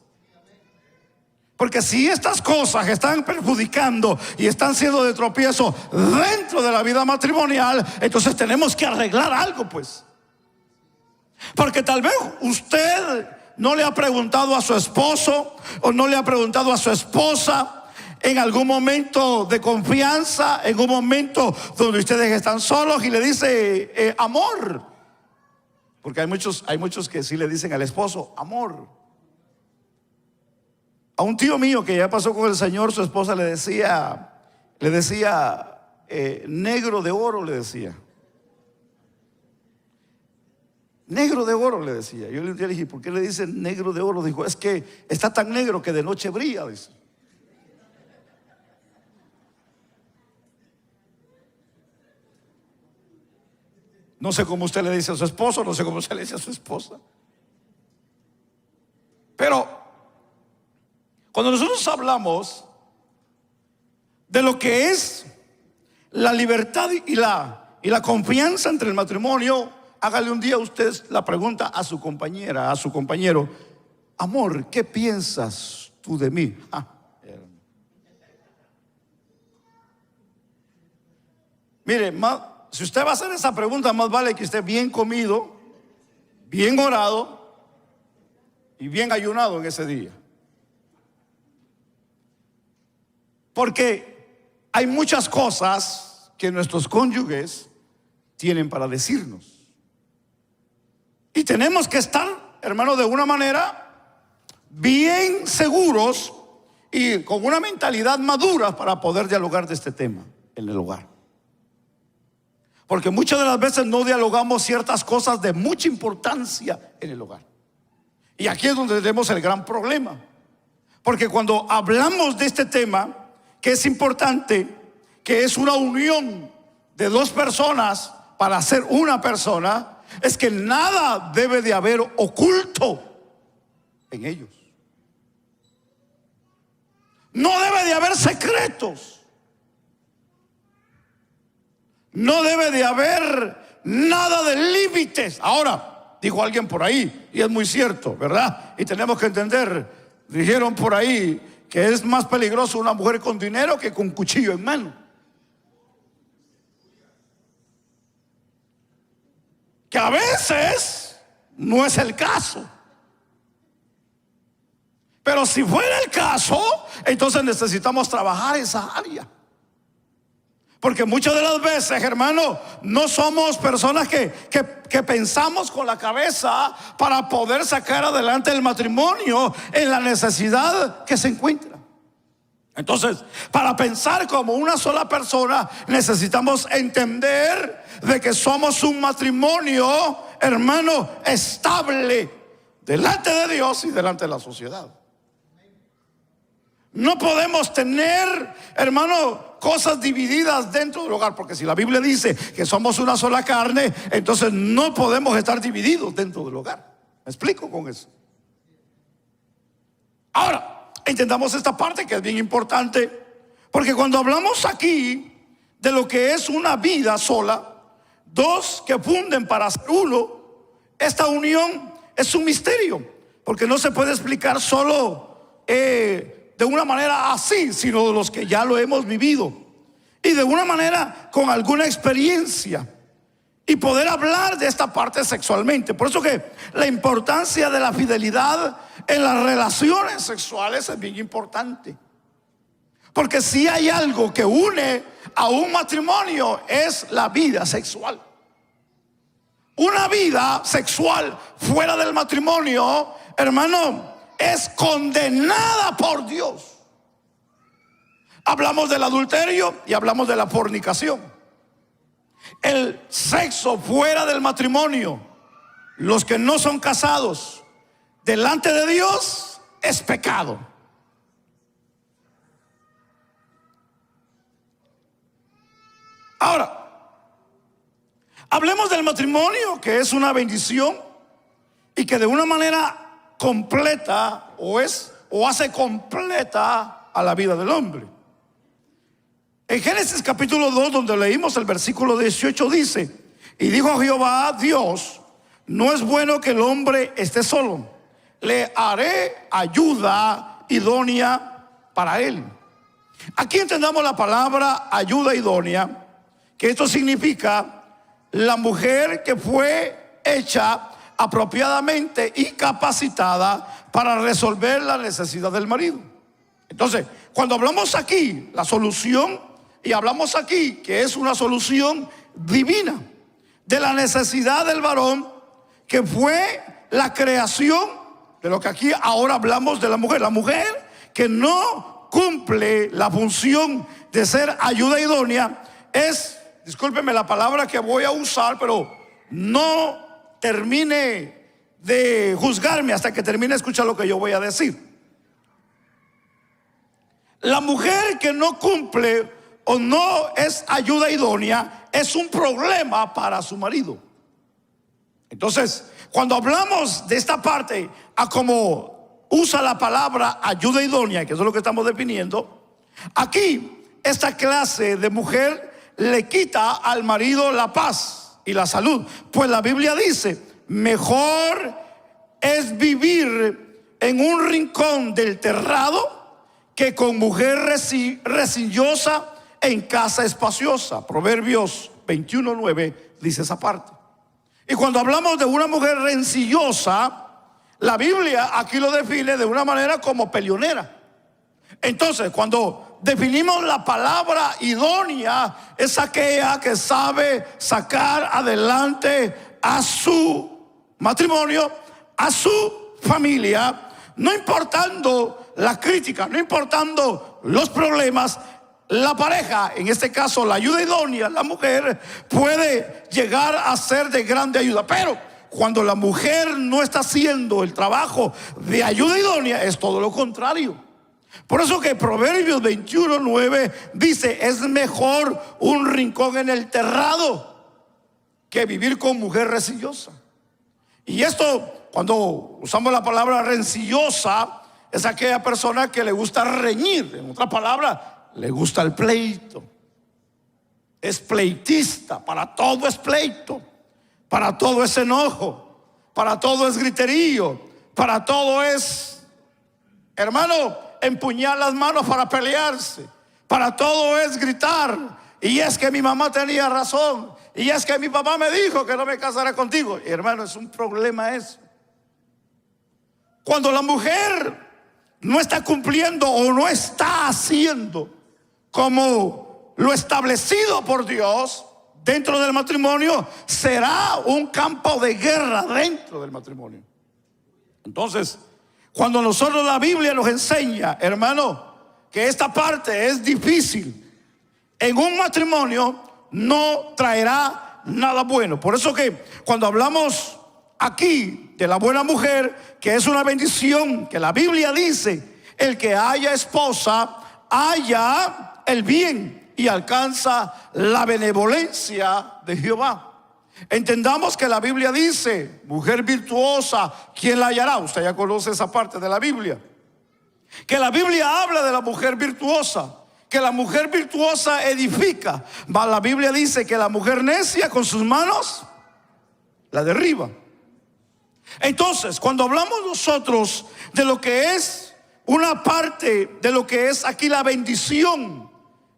Porque si estas cosas están perjudicando y están siendo de tropiezo dentro de la vida matrimonial, entonces tenemos que arreglar algo, pues. Porque tal vez usted no le ha preguntado a su esposo o no le ha preguntado a su esposa en algún momento de confianza, en un momento donde ustedes están solos, y le dice amor. Porque hay muchos que sí le dicen al esposo amor. A un tío mío que ya pasó con el Señor, su esposa le decía negro de oro, le decía. Negro de oro, le decía. Yo le dije, ¿por qué le dicen negro de oro? Dijo, es que está tan negro que de noche brilla, dice. No sé cómo usted le dice a su esposo, no sé cómo usted le dice a su esposa. Pero cuando nosotros hablamos de lo que es la libertad y la confianza entre el matrimonio, hágale un día usted la pregunta a su compañera, a su compañero: amor, ¿qué piensas tú de mí? Mire, si usted va a hacer esa pregunta, más vale que esté bien comido, bien orado y bien ayunado en ese día. Porque hay muchas cosas que nuestros cónyuges tienen para decirnos. Y tenemos que estar, hermano, de una manera bien seguros y con una mentalidad madura para poder dialogar de este tema en el hogar. Porque muchas de las veces no dialogamos ciertas cosas de mucha importancia en el hogar. Y aquí es donde tenemos el gran problema. Porque cuando hablamos de este tema, que es importante, que es una unión de dos personas para ser una persona, es que nada debe de haber oculto en ellos. No debe de haber secretos. No debe de haber nada de límites. Ahora, dijo alguien por ahí, y es muy cierto, ¿verdad? Y tenemos que entender, dijeron por ahí, que es más peligroso una mujer con dinero que con cuchillo en mano. Que a veces no es el caso. Pero si fuera el caso, entonces necesitamos trabajar esa área. Porque muchas de las veces, hermano, no somos personas que pensamos con la cabeza para poder sacar adelante el matrimonio en la necesidad que se encuentra. Entonces, para pensar como una sola persona, necesitamos entender de que somos un matrimonio, hermano, estable delante de Dios y delante de la sociedad. No podemos tener, hermano, cosas divididas dentro del hogar, porque si la Biblia dice que somos una sola carne, entonces no podemos estar divididos dentro del hogar. ¿Me explico con eso? Ahora, entendamos esta parte que es bien importante, porque cuando hablamos aquí de lo que es una vida sola, dos que funden para ser uno, esta unión es un misterio, porque no se puede explicar solo de una manera así, sino de los que ya lo hemos vivido y de una manera con alguna experiencia y poder hablar de esta parte sexualmente. Por eso que la importancia de la fidelidad en las relaciones sexuales es bien importante, porque si hay algo que une a un matrimonio es la vida sexual. Una vida sexual fuera del matrimonio, hermano, es condenada por Dios. Hablamos del adulterio y hablamos de la fornicación. El sexo fuera del matrimonio, los que no son casados, delante de Dios es pecado. Ahora, hablemos del matrimonio, que es una bendición y que de una manera completa o hace completa a la vida del hombre. En Génesis capítulo 2, donde leímos el versículo 18, dice: y dijo Jehová Dios, no es bueno que el hombre esté solo, le haré ayuda idónea para él. Aquí entendamos la palabra ayuda idónea, que esto significa la mujer que fue hecha apropiadamente y capacitada para resolver la necesidad del marido. Entonces, cuando hablamos aquí la solución, y hablamos aquí que es una solución divina de la necesidad del varón, que fue la creación de lo que aquí ahora hablamos de la mujer que no cumple la función de ser ayuda idónea, es, discúlpeme la palabra que voy a usar, pero no termine de juzgarme hasta que termine de escuchar lo que yo voy a decir. La mujer que no cumple o no es ayuda idónea es un problema para su marido. Entonces, cuando hablamos de esta parte, a como usa la palabra ayuda idónea, que eso es lo que estamos definiendo, aquí esta clase de mujer le quita al marido la paz y la salud. Pues la Biblia dice: mejor es vivir en un rincón del terrado que con mujer rencillosa en casa espaciosa. Proverbios 21:9 dice esa parte. Y cuando hablamos de una mujer rencillosa, la Biblia aquí lo define de una manera como peleonera. Entonces, cuando definimos la palabra idónea, es aquella que sabe sacar adelante a su matrimonio, a su familia, no importando la crítica, no importando los problemas. La pareja, en este caso la ayuda idónea, la mujer puede llegar a ser de grande ayuda. Pero cuando la mujer no está haciendo el trabajo de ayuda idónea, es todo lo contrario. Por eso que Proverbios 21:9 dice: es mejor un rincón en el terrado que vivir con mujer rencillosa. Y esto, cuando usamos la palabra rencillosa, es aquella persona que le gusta reñir. En otra palabra, le gusta el pleito. Es pleitista. Para todo es pleito. Para todo es enojo. Para todo es griterío. Para todo es, hermano, empuñar las manos para pelearse. Para todo es gritar. Y es que mi mamá tenía razón. Y es que mi papá me dijo que no me casara contigo. Y, hermano, es un problema eso. Cuando la mujer no está cumpliendo o no está haciendo como lo establecido por Dios dentro del matrimonio, será un campo de guerra dentro del matrimonio. Entonces, cuando nosotros, la Biblia nos enseña, hermano, que esta parte es difícil en un matrimonio, no traerá nada bueno. Por eso que cuando hablamos aquí de la buena mujer, que es una bendición, que la Biblia dice: el que haya esposa haya el bien y alcanza la benevolencia de Jehová. Entendamos que la Biblia dice: mujer virtuosa, ¿quién la hallará? Usted ya conoce esa parte de la Biblia. Que la Biblia habla de la mujer virtuosa, que la mujer virtuosa edifica. La Biblia dice que la mujer necia con sus manos la derriba. Entonces, cuando hablamos nosotros de lo que es una parte de lo que es aquí la bendición,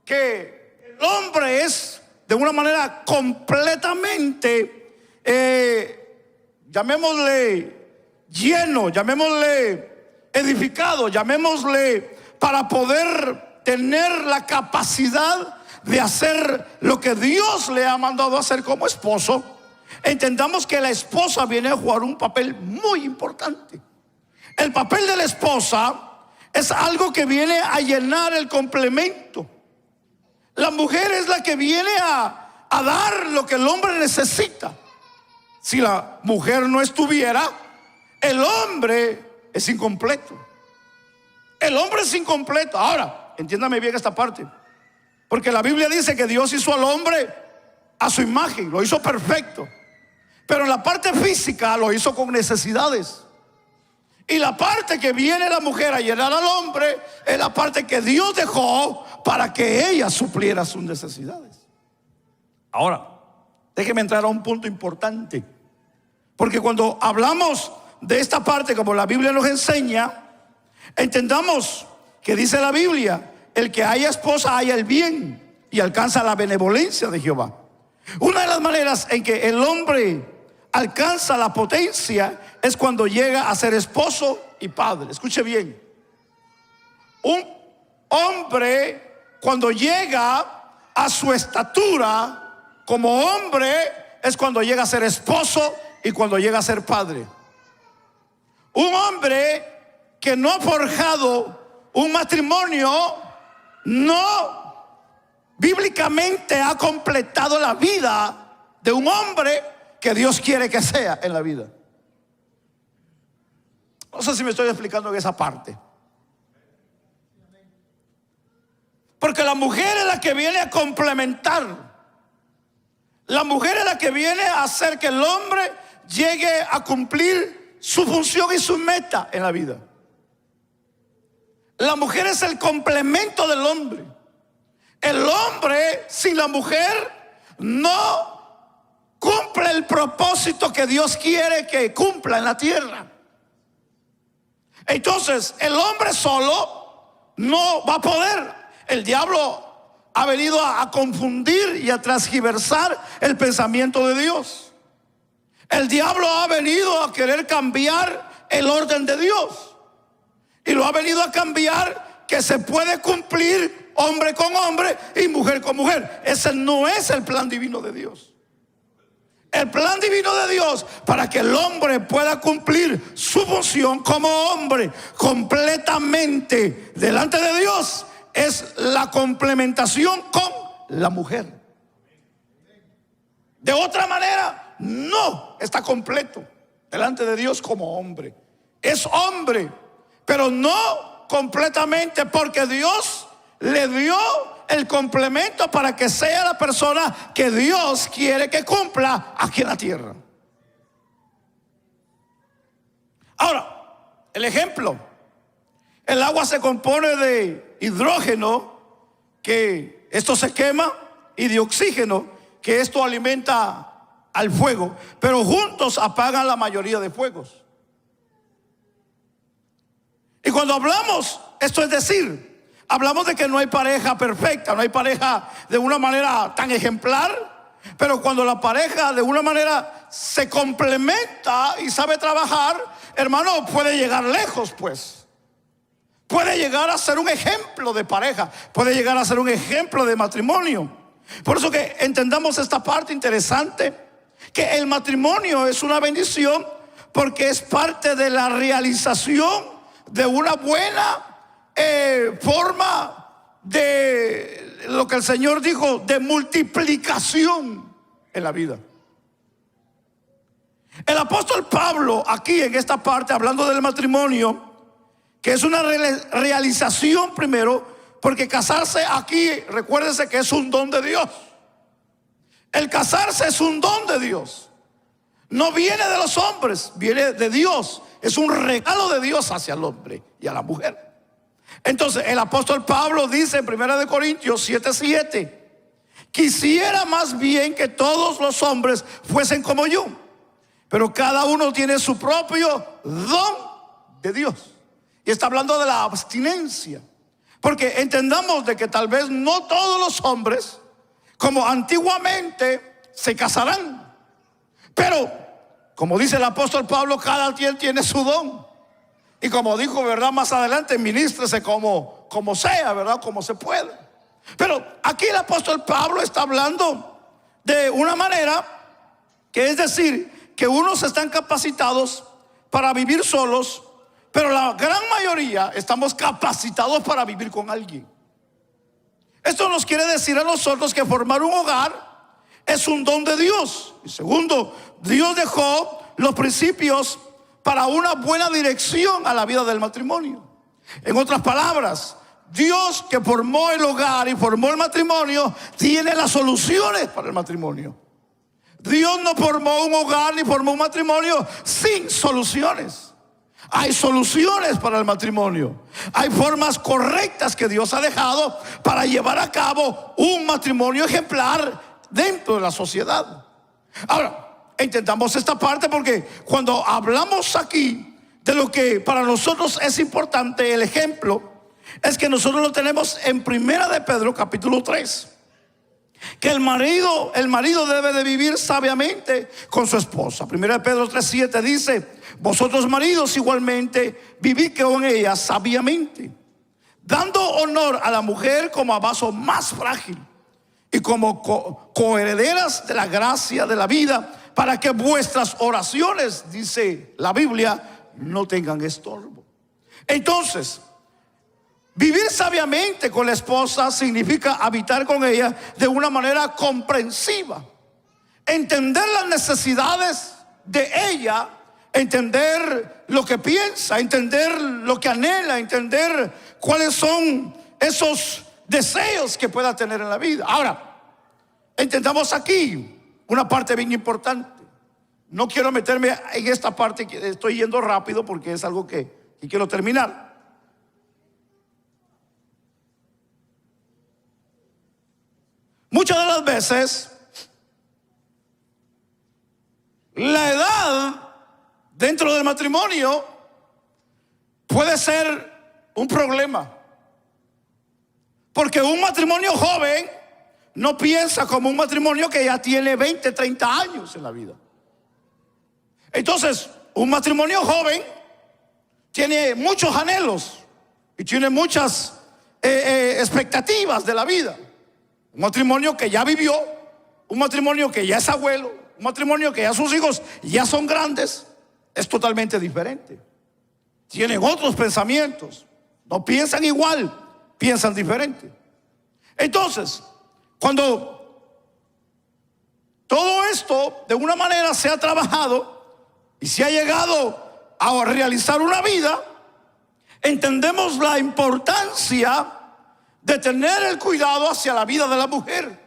que el hombre es de una manera completamente, llamémosle lleno, llamémosle edificado, llamémosle para poder tener la capacidad de hacer lo que Dios le ha mandado hacer como esposo. Entendamos que la esposa viene a jugar un papel muy importante. El papel de la esposa es algo que viene a llenar el complemento. La mujer es la que viene a dar lo que el hombre necesita. Si la mujer no estuviera, el hombre es incompleto. El hombre es incompleto. Ahora, entiéndame bien esta parte, porque la Biblia dice que Dios hizo al hombre a su imagen, lo hizo perfecto, pero en la parte física lo hizo con necesidades. Y la parte que viene la mujer a llenar al hombre es la parte que Dios dejó para que ella supliera sus necesidades. Ahora, déjeme entrar a un punto importante, porque cuando hablamos de esta parte, como la Biblia nos enseña, entendamos que dice la Biblia: el que haya esposa haya el bien y alcanza la benevolencia de Jehová. Una de las maneras en que el hombre alcanza la potencia es cuando llega a ser esposo y padre. Escuche bien, un hombre cuando llega a su estatura como hombre es cuando llega a ser esposo y cuando llega a ser padre. Un hombre que no ha forjado un matrimonio no bíblicamente ha completado la vida de un hombre que Dios quiere que sea en la vida. No sé si me estoy explicando en esa parte. Porque la mujer es la que viene a complementar. La mujer es la que viene a hacer que el hombre llegue a cumplir su función y su meta en la vida. La mujer es el complemento del hombre. El hombre sin la mujer no cumple el propósito que Dios quiere que cumpla en la tierra. Entonces, el hombre solo no va a poder. El diablo ha venido a confundir y a transgiversar el pensamiento de Dios. El diablo ha venido a querer cambiar el orden de Dios. Y lo ha venido a cambiar, que se puede cumplir hombre con hombre y mujer con mujer. Ese no es el plan divino de Dios. El plan divino de Dios para que el hombre pueda cumplir su función como hombre completamente delante de Dios es la complementación con la mujer. De otra manera, no está completo delante de Dios como hombre. Es hombre, pero no completamente, porque Dios le dio el complemento para que sea la persona que Dios quiere que cumpla aquí en la tierra. Ahora, el ejemplo: el agua se compone de hidrógeno, que esto se quema, y de oxígeno, que esto alimenta al fuego, pero juntos apagan la mayoría de fuegos. Y cuando hablamos, esto es decir, hablamos de que no hay pareja perfecta, no hay pareja de una manera tan ejemplar, pero cuando la pareja de una manera se complementa y sabe trabajar, hermano, puede llegar lejos, pues. Puede llegar a ser un ejemplo de pareja, puede llegar a ser un ejemplo de matrimonio. Por eso que entendamos esta parte interesante, que el matrimonio es una bendición porque es parte de la realización de una buena forma de lo que el Señor dijo, de multiplicación en la vida. El apóstol Pablo aquí en esta parte, hablando del matrimonio, que es una realización primero, porque casarse aquí, recuérdense que es un don de Dios. El casarse es un don de Dios, no viene de los hombres, viene de Dios. Es un regalo de Dios hacia el hombre y a la mujer. Entonces el apóstol Pablo dice en 1 Corintios 7:7: quisiera más bien que todos los hombres fuesen como yo, pero cada uno tiene su propio don de Dios. Y está hablando de la abstinencia. Porque entendamos de que tal vez no todos los hombres, como antiguamente, se casarán. Pero, como dice el apóstol Pablo, cada quien tiene su don. Y como dijo, ¿verdad? Más adelante, ministrese como sea, ¿verdad? Como se puede. Pero aquí el apóstol Pablo está hablando de una manera que es decir, que unos están capacitados para vivir solos, pero la gran mayoría estamos capacitados para vivir con alguien. Esto nos quiere decir a nosotros que formar un hogar es un don de Dios. Y segundo, Dios dejó los principios para una buena dirección a la vida del matrimonio. En otras palabras, Dios, que formó el hogar y formó el matrimonio, tiene las soluciones para el matrimonio. Dios no formó un hogar ni formó un matrimonio sin soluciones. Hay soluciones para el matrimonio. Hay formas correctas que Dios ha dejado para llevar a cabo un matrimonio ejemplar dentro de la sociedad. Ahora, entendamos esta parte porque cuando hablamos aquí de lo que para nosotros es importante, el ejemplo, es que nosotros lo tenemos en Primera de Pedro capítulo 3. Que el marido debe de vivir sabiamente con su esposa. Primera de Pedro 3:7 dice: vosotros maridos igualmente vivid con ella sabiamente, dando honor a la mujer como a vaso más frágil y como coherederas de la gracia de la vida, para que vuestras oraciones, dice la Biblia, no tengan estorbo. Entonces, vivir sabiamente con la esposa significa habitar con ella de una manera comprensiva, entender las necesidades de ella, entender lo que piensa, entender lo que anhela, entender cuáles son esos deseos que pueda tener en la vida. Ahora, entendamos aquí una parte bien importante. No quiero meterme en esta parte, que estoy yendo rápido porque es algo que quiero terminar. Muchas de las veces la edad dentro del matrimonio puede ser un problema, porque un matrimonio joven no piensa como un matrimonio que ya tiene 20, 30 años en la vida. Entonces, un matrimonio joven tiene muchos anhelos y tiene muchas expectativas de la vida. Un matrimonio que ya vivió, un matrimonio que ya es abuelo, un matrimonio que ya sus hijos ya son grandes, es totalmente diferente. Tienen otros pensamientos, no piensan igual, piensan diferente. Entonces, cuando todo esto de una manera se ha trabajado y se ha llegado a realizar una vida, entendemos la importancia de tener el cuidado hacia la vida de la mujer.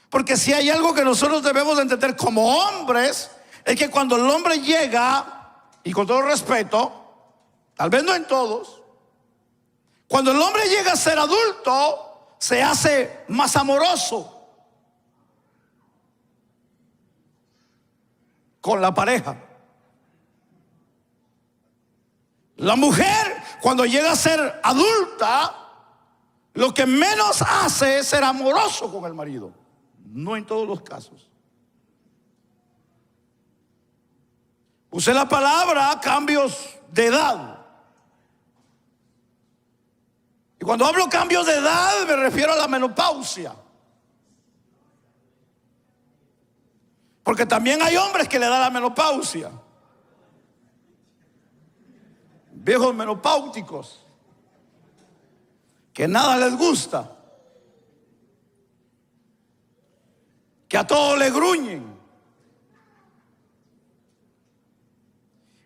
Porque si hay algo que nosotros debemos de entender como hombres, es que cuando el hombre llega, y con todo respeto, tal vez no en todos, cuando el hombre llega a ser adulto, se hace más amoroso con la pareja. La mujer, cuando llega a ser adulta, lo que menos hace es ser amoroso con el marido. No en todos los casos. Usé la palabra cambios de edad. Y cuando hablo cambios de edad me refiero a la menopausia. Porque también hay hombres que le da la menopausia. Viejos menopáuticos que nada les gusta, que a todo le gruñen.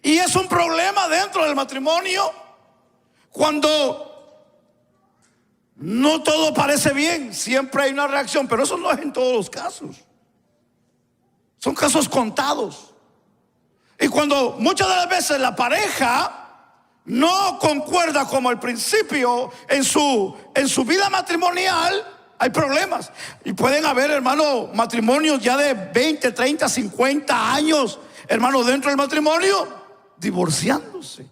Y es un problema dentro del matrimonio cuando no todo parece bien. Siempre hay una reacción, pero eso no es en todos los casos. Son casos contados. Y cuando muchas de las veces la pareja no concuerda como al principio en su vida matrimonial, hay problemas. Y pueden haber, hermano, matrimonios ya de 20, 30, 50 años, hermano, dentro del matrimonio, divorciándose.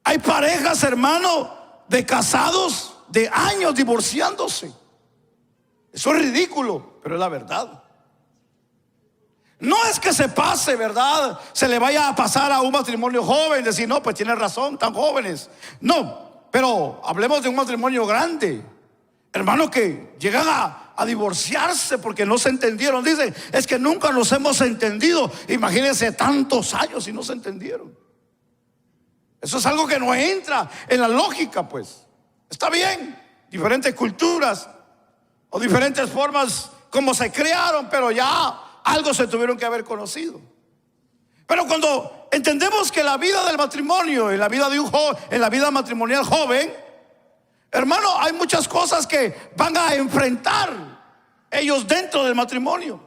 Hay parejas, hermano, de casados de años divorciándose. Eso es ridículo, pero es la verdad. No es que se pase, ¿verdad? Se le vaya a pasar a un matrimonio joven, decir, no, pues tiene razón, tan jóvenes. No, pero hablemos de un matrimonio grande. Hermanos que llegan a divorciarse porque no se entendieron. Dicen, es que nunca nos hemos entendido. Imagínense tantos años y no se entendieron. Eso es algo que no entra en la lógica, pues. Está bien, diferentes culturas o diferentes formas como se crearon, pero ya algo se tuvieron que haber conocido. Pero cuando entendemos que la vida del matrimonio, en la vida de un joven, en la vida matrimonial joven, hermano, hay muchas cosas que van a enfrentar ellos dentro del matrimonio.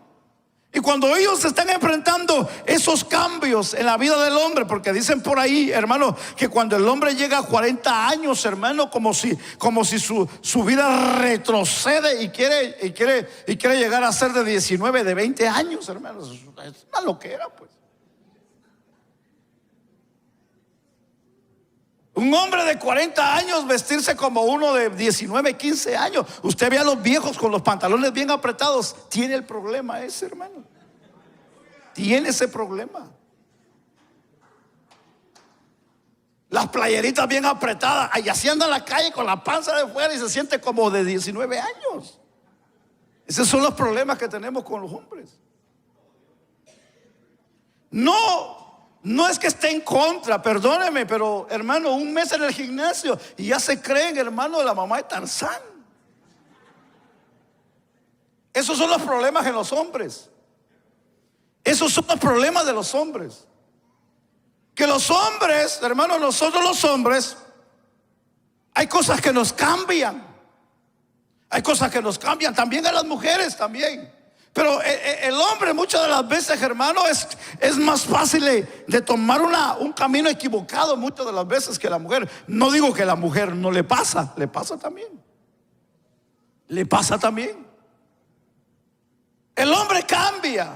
Y cuando ellos están enfrentando esos cambios en la vida del hombre, porque dicen por ahí, hermano, que cuando el hombre llega a 40 años, hermano, como si su vida retrocede y quiere llegar a ser de 19, de 20 años, hermano. Es una loquera, pues. Un hombre de 40 años vestirse como uno de 19, 15 años. Usted ve a los viejos con los pantalones bien apretados. Tiene el problema ese, hermano. Tiene ese problema. Las playeritas bien apretadas. Y así anda en la calle con la panza de fuera y se siente como de 19 años. Esos son los problemas que tenemos con los hombres. No es que esté en contra, perdóneme, pero hermano, un mes en el gimnasio y ya se creen, hermano, de la mamá de Tarzán. Esos son los problemas en los hombres. Esos son los problemas de los hombres. Que los hombres, hermano, nosotros los hombres, hay cosas que nos cambian. Hay cosas que nos cambian, también a las mujeres también. Pero el hombre muchas de las veces, hermano, es más fácil de tomar un camino equivocado muchas de las veces que la mujer. No digo que a la mujer no le pasa también. Le pasa también. El hombre cambia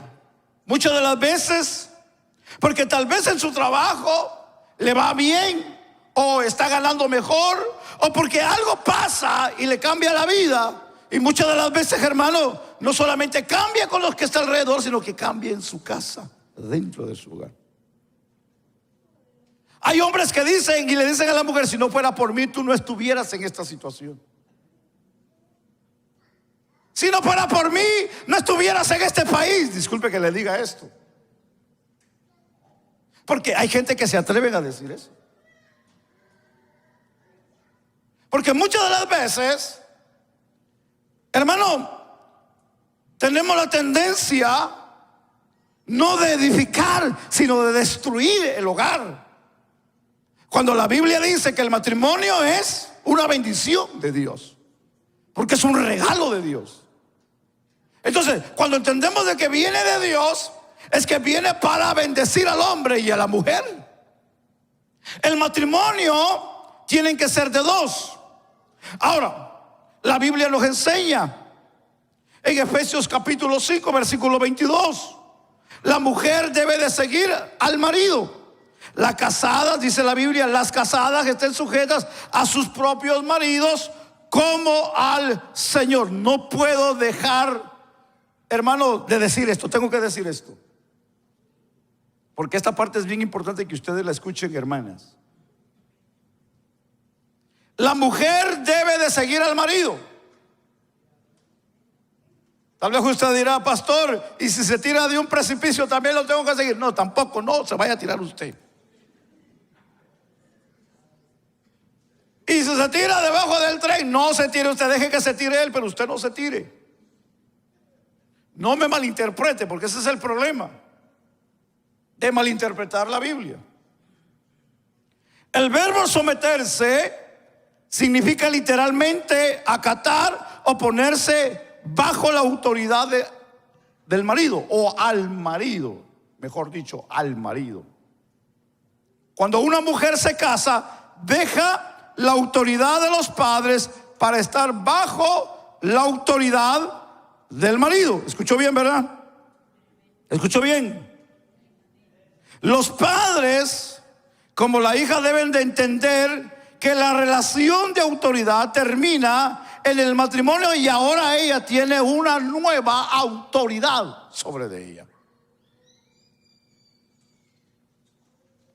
muchas de las veces porque tal vez en su trabajo le va bien o está ganando mejor o porque algo pasa y le cambia la vida. Y muchas de las veces, hermano, no solamente cambia con los que están alrededor, sino que cambia en su casa, dentro de su hogar. Hay hombres que dicen y le dicen a la mujer, si no fuera por mí, tú no estuvieras en esta situación. Si no fuera por mí, no estuvieras en este país. Disculpe que le diga esto. Porque hay gente que se atreven a decir eso. Porque muchas de las veces, hermano, tenemos la tendencia no de edificar, sino de destruir el hogar. Cuando la Biblia dice que el matrimonio es una bendición de Dios, porque es un regalo de Dios. Entonces, cuando entendemos de que viene de Dios, es que viene para bendecir al hombre y a la mujer. El matrimonio tiene que ser de dos. Ahora, la Biblia nos enseña en Efesios capítulo 5 versículo 22, la mujer debe de seguir al marido. Las casadas, dice la Biblia, las casadas estén sujetas a sus propios maridos como al Señor. No puedo dejar, hermano, de decir esto. Tengo que decir esto, porque esta parte es bien importante que ustedes la escuchen, hermanas. La mujer debe de seguir al marido. Tal vez usted dirá, pastor, y si se tira de un precipicio también lo tengo que seguir. No, tampoco, no se vaya a tirar usted. Y si se tira debajo del tren, no se tire usted, deje que se tire él, pero usted no se tire. No me malinterprete, porque ese es el problema de malinterpretar la Biblia. El verbo someterse significa literalmente acatar o ponerse bajo la autoridad del marido o al marido, mejor dicho, al marido. Cuando una mujer se casa, deja la autoridad de los padres para estar bajo la autoridad del marido. ¿Escuchó bien, verdad? ¿Escuchó bien? Los padres como la hija deben de entender que la relación de autoridad termina en el matrimonio y ahora ella tiene una nueva autoridad sobre de ella.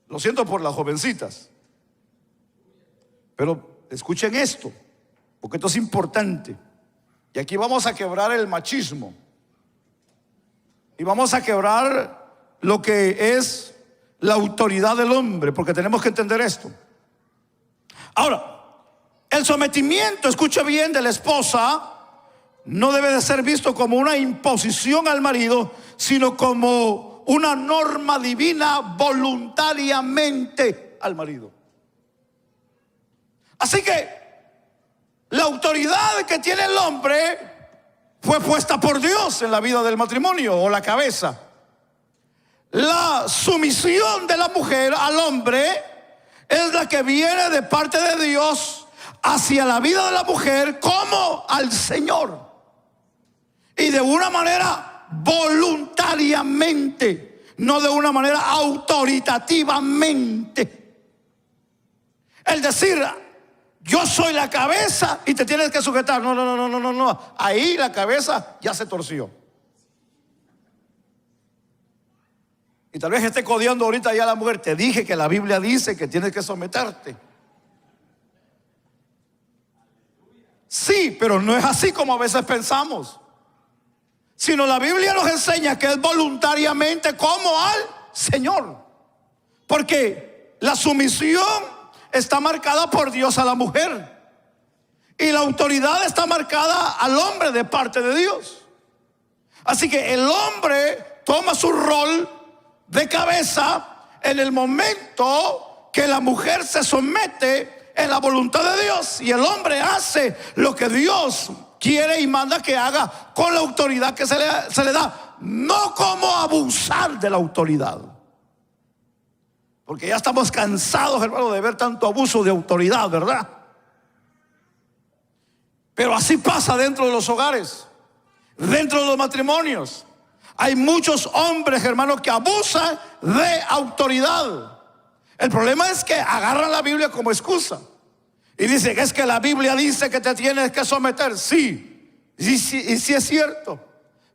Lo siento por las jovencitas, pero escuchen esto, porque esto es importante. Y aquí vamos a quebrar el machismo y vamos a quebrar lo que es la autoridad del hombre, porque tenemos que entender esto. Ahora, el sometimiento, escuche bien, de la esposa no debe de ser visto como una imposición al marido, sino como una norma divina voluntariamente al marido. Así que la autoridad que tiene el hombre fue puesta por Dios en la vida del matrimonio, o la cabeza. La sumisión de la mujer al hombre es la que viene de parte de Dios hacia la vida de la mujer como al Señor, y de una manera voluntariamente, no de una manera autoritativamente. El decir, yo soy la cabeza y te tienes que sujetar. No. Ahí la cabeza ya se torció. Y tal vez esté codeando ahorita ya la mujer. Te dije que la Biblia dice que tienes que someterte. Sí, pero no es así como a veces pensamos. Sino la Biblia nos enseña que es voluntariamente como al Señor. Porque la sumisión está marcada por Dios a la mujer, y la autoridad está marcada al hombre de parte de Dios. Así que el hombre toma su rol de cabeza en el momento que la mujer se somete en la voluntad de Dios, y el hombre hace lo que Dios quiere y manda que haga con la autoridad que se le da, no como abusar de la autoridad. Porque ya estamos cansados, hermano, de ver tanto abuso de autoridad, ¿verdad? Pero así pasa dentro de los hogares, dentro de los matrimonios. Hay muchos hombres, hermanos, que abusan de autoridad. El problema es que agarran la Biblia como excusa y dicen, es que la Biblia dice que te tienes que someter. Sí, y sí es cierto,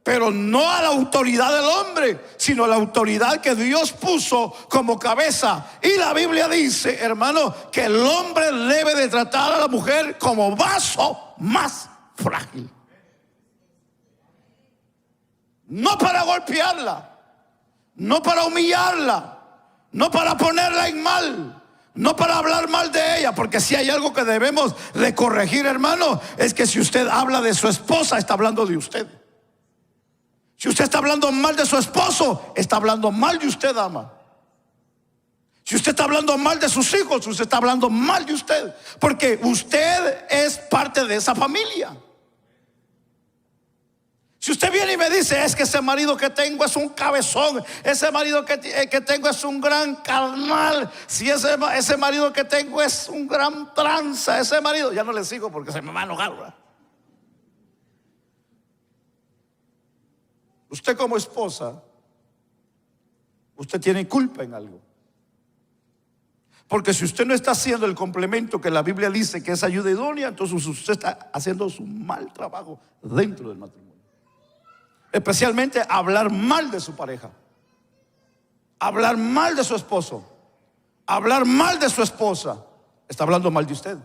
pero no a la autoridad del hombre, sino a la autoridad que Dios puso como cabeza. Y la Biblia dice, hermano, que el hombre debe de tratar a la mujer como vaso más frágil. No para golpearla, no para humillarla, no para ponerla en mal, no para hablar mal de ella. Porque si hay algo que debemos de corregir, hermano, es que si usted habla de su esposa, está hablando de usted. Si usted está hablando mal de su esposo, está hablando mal de usted, dama. Si usted está hablando mal de sus hijos, usted está hablando mal de usted, porque usted es parte de esa familia. Si usted viene y me dice, es que ese marido que tengo es un cabezón, ese marido que tengo es un gran carnal, si ese marido que tengo es un gran tranza, ese marido, ya no le sigo porque se me va a enojar, ¿verdad? Usted como esposa, usted tiene culpa en algo. Porque si usted no está haciendo el complemento que la Biblia dice que es ayuda idónea, entonces usted está haciendo su mal trabajo dentro del matrimonio. Especialmente hablar mal de su pareja, hablar mal de su esposo, hablar mal de su esposa, está hablando mal de usted.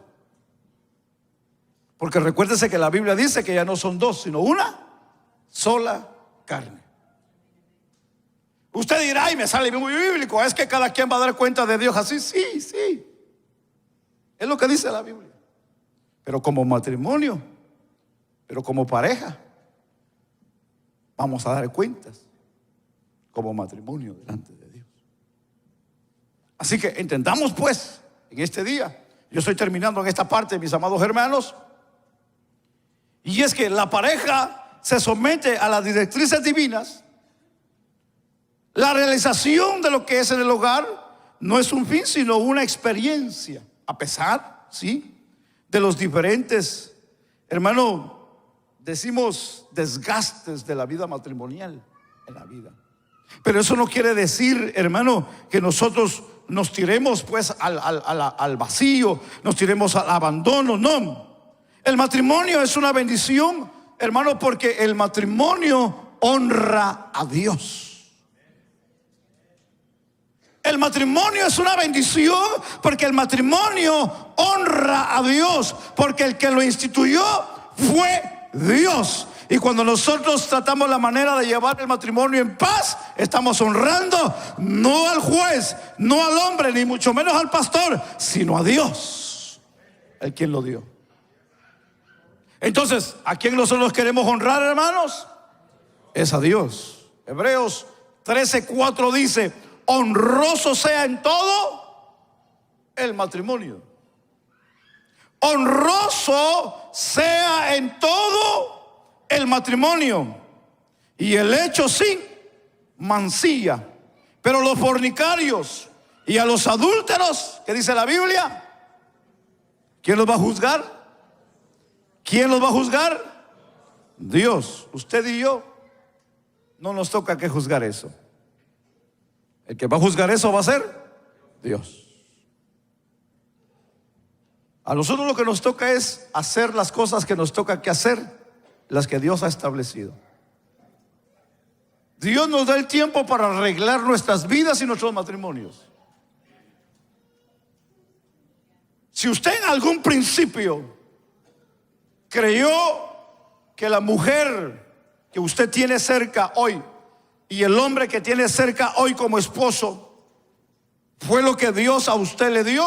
Porque recuérdese que la Biblia dice que ya no son dos, sino una sola carne. Usted dirá, y me sale muy bíblico, es que cada quien va a dar cuenta de Dios así. Sí, es lo que dice la Biblia. Pero como matrimonio, pero como pareja, vamos a dar cuentas como matrimonio delante de Dios. Así que entendamos pues en este día, yo estoy terminando en esta parte, mis amados hermanos, y es que la pareja se somete a las directrices divinas. La realización de lo que es en el hogar no es un fin, sino una experiencia, a pesar, ¿sí?, de los diferentes, hermano, decimos desgastes de la vida matrimonial en la vida. Pero eso no quiere decir, hermano, que nosotros nos tiremos pues al vacío, nos tiremos al abandono. No, el matrimonio es una bendición, hermano, porque el matrimonio honra a Dios. El matrimonio es una bendición porque el matrimonio honra a Dios, porque el que lo instituyó fue Dios. Y cuando nosotros tratamos la manera de llevar el matrimonio en paz, estamos honrando no al juez, no al hombre, ni mucho menos al pastor, sino a Dios, el quien lo dio. Entonces, ¿a quién nosotros queremos honrar, hermanos? Es a Dios. Hebreos 13:4 dice: honroso sea en todo el matrimonio. Honroso sea en todo el matrimonio, y el hecho sin mancilla. Pero los fornicarios y a los adúlteros, ¿qué dice la Biblia? ¿Quién los va a juzgar? ¿Quién los va a juzgar? Dios. Usted y yo no nos toca que juzgar eso. El que va a juzgar eso va a ser Dios. A nosotros lo que nos toca es hacer las cosas que nos toca que hacer, las que Dios ha establecido. Dios nos da el tiempo para arreglar nuestras vidas y nuestros matrimonios. Si usted en algún principio creyó que la mujer que usted tiene cerca hoy y el hombre que tiene cerca hoy como esposo fue lo que Dios a usted le dio,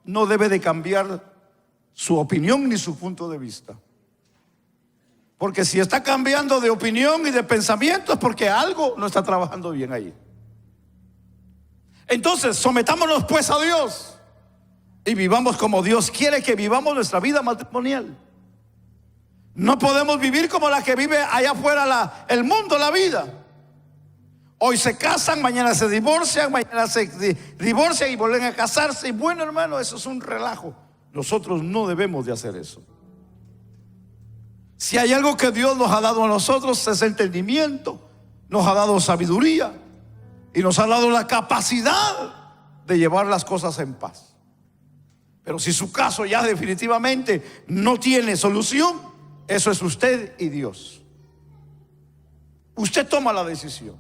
no debe de cambiar su opinión ni su punto de vista. Porque si está cambiando de opinión y de pensamiento es porque algo no está trabajando bien ahí. Entonces, sometámonos pues a Dios y vivamos como Dios quiere que vivamos nuestra vida matrimonial. No podemos vivir como la que vive allá afuera el mundo, la vida. Hoy se casan, mañana se divorcian, mañana se divorcian y vuelven a casarse. Y bueno, hermano, eso es un relajo. Nosotros no debemos de hacer eso. Si hay algo que Dios nos ha dado a nosotros es entendimiento, nos ha dado sabiduría y nos ha dado la capacidad de llevar las cosas en paz. Pero si su caso ya definitivamente no tiene solución, eso es usted y Dios. Usted toma la decisión,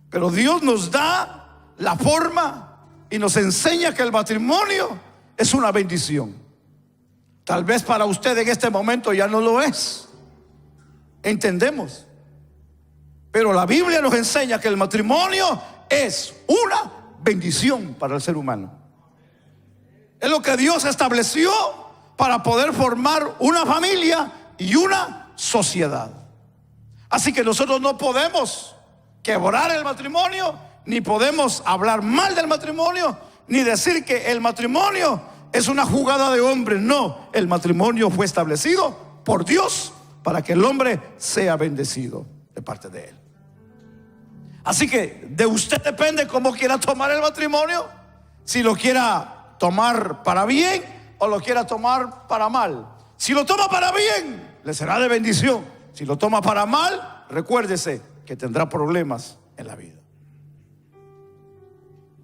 pero Dios nos da la forma y nos enseña que el matrimonio es una bendición. Tal vez para usted en este momento ya no lo es. Entendemos. Pero la Biblia nos enseña que el matrimonio es una bendición para el ser humano. Es lo que Dios estableció para poder formar una familia y una sociedad. Así que nosotros no podemos quebrar el matrimonio, ni podemos hablar mal del matrimonio, ni decir que el matrimonio es una jugada de hombres. No, el matrimonio fue establecido por Dios para que el hombre sea bendecido de parte de Él. Así que de usted depende cómo quiera tomar el matrimonio, si lo quiera tomar para bien o lo quiera tomar para mal. Si lo toma para bien, le será de bendición. Si lo toma para mal, recuérdese que tendrá problemas en la vida.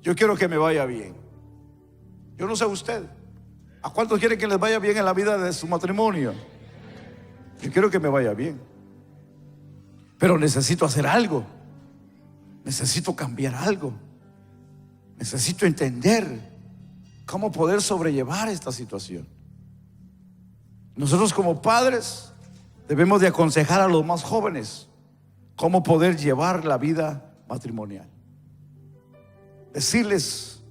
Yo quiero que me vaya bien. Yo no sé usted, ¿a cuántos quieren que les vaya bien en la vida de su matrimonio? Yo quiero que me vaya bien, pero necesito hacer algo. Necesito cambiar algo. Necesito entender cómo poder sobrellevar esta situación. Nosotros como padres debemos de aconsejar a los más jóvenes cómo poder llevar la vida matrimonial. Decirles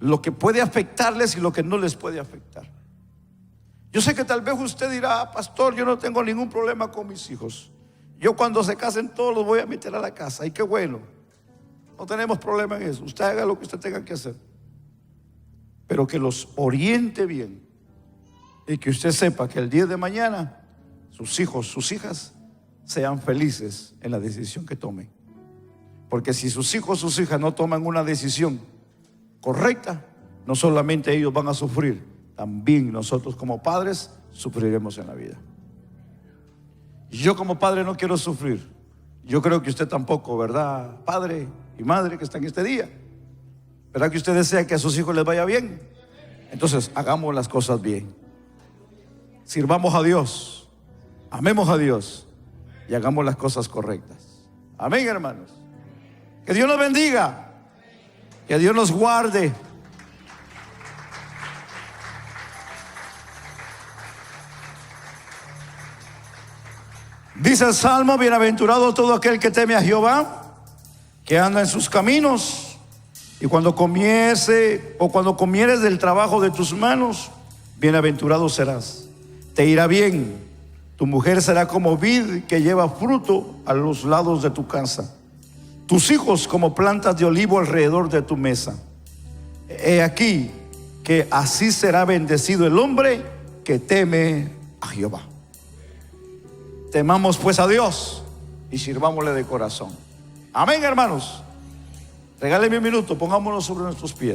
lo que puede afectarles y lo que no les puede afectar. Yo sé que tal vez usted dirá: pastor, yo no tengo ningún problema con mis hijos. Yo cuando se casen todos los voy a meter a la casa. Y qué bueno, no tenemos problema en eso. Usted haga lo que usted tenga que hacer, pero que los oriente bien y que usted sepa que el día de mañana sus hijos, sus hijas sean felices en la decisión que tomen. Porque si sus hijos, sus hijas no toman una decisión correcta, no solamente ellos van a sufrir, también nosotros como padres sufriremos en la vida. Y yo como padre no quiero sufrir. Yo creo que usted tampoco, ¿verdad? Padre y madre que está en este día. ¿Verdad que usted desea que a sus hijos les vaya bien? Entonces, hagamos las cosas bien. Sirvamos a Dios, amemos a Dios y hagamos las cosas correctas. Amén, hermanos. Que Dios nos bendiga, que Dios nos guarde. Dice el Salmo: bienaventurado todo aquel que teme a Jehová, que anda en sus caminos. Y cuando comieres del trabajo de tus manos, bienaventurado serás. Te irá bien. Tu mujer será como vid que lleva fruto a los lados de tu casa. Tus hijos como plantas de olivo alrededor de tu mesa. He aquí que así será bendecido el hombre que teme a Jehová. Temamos pues a Dios y sirvámosle de corazón. Amén, hermanos. Regáleme un minuto, pongámonos sobre nuestros pies.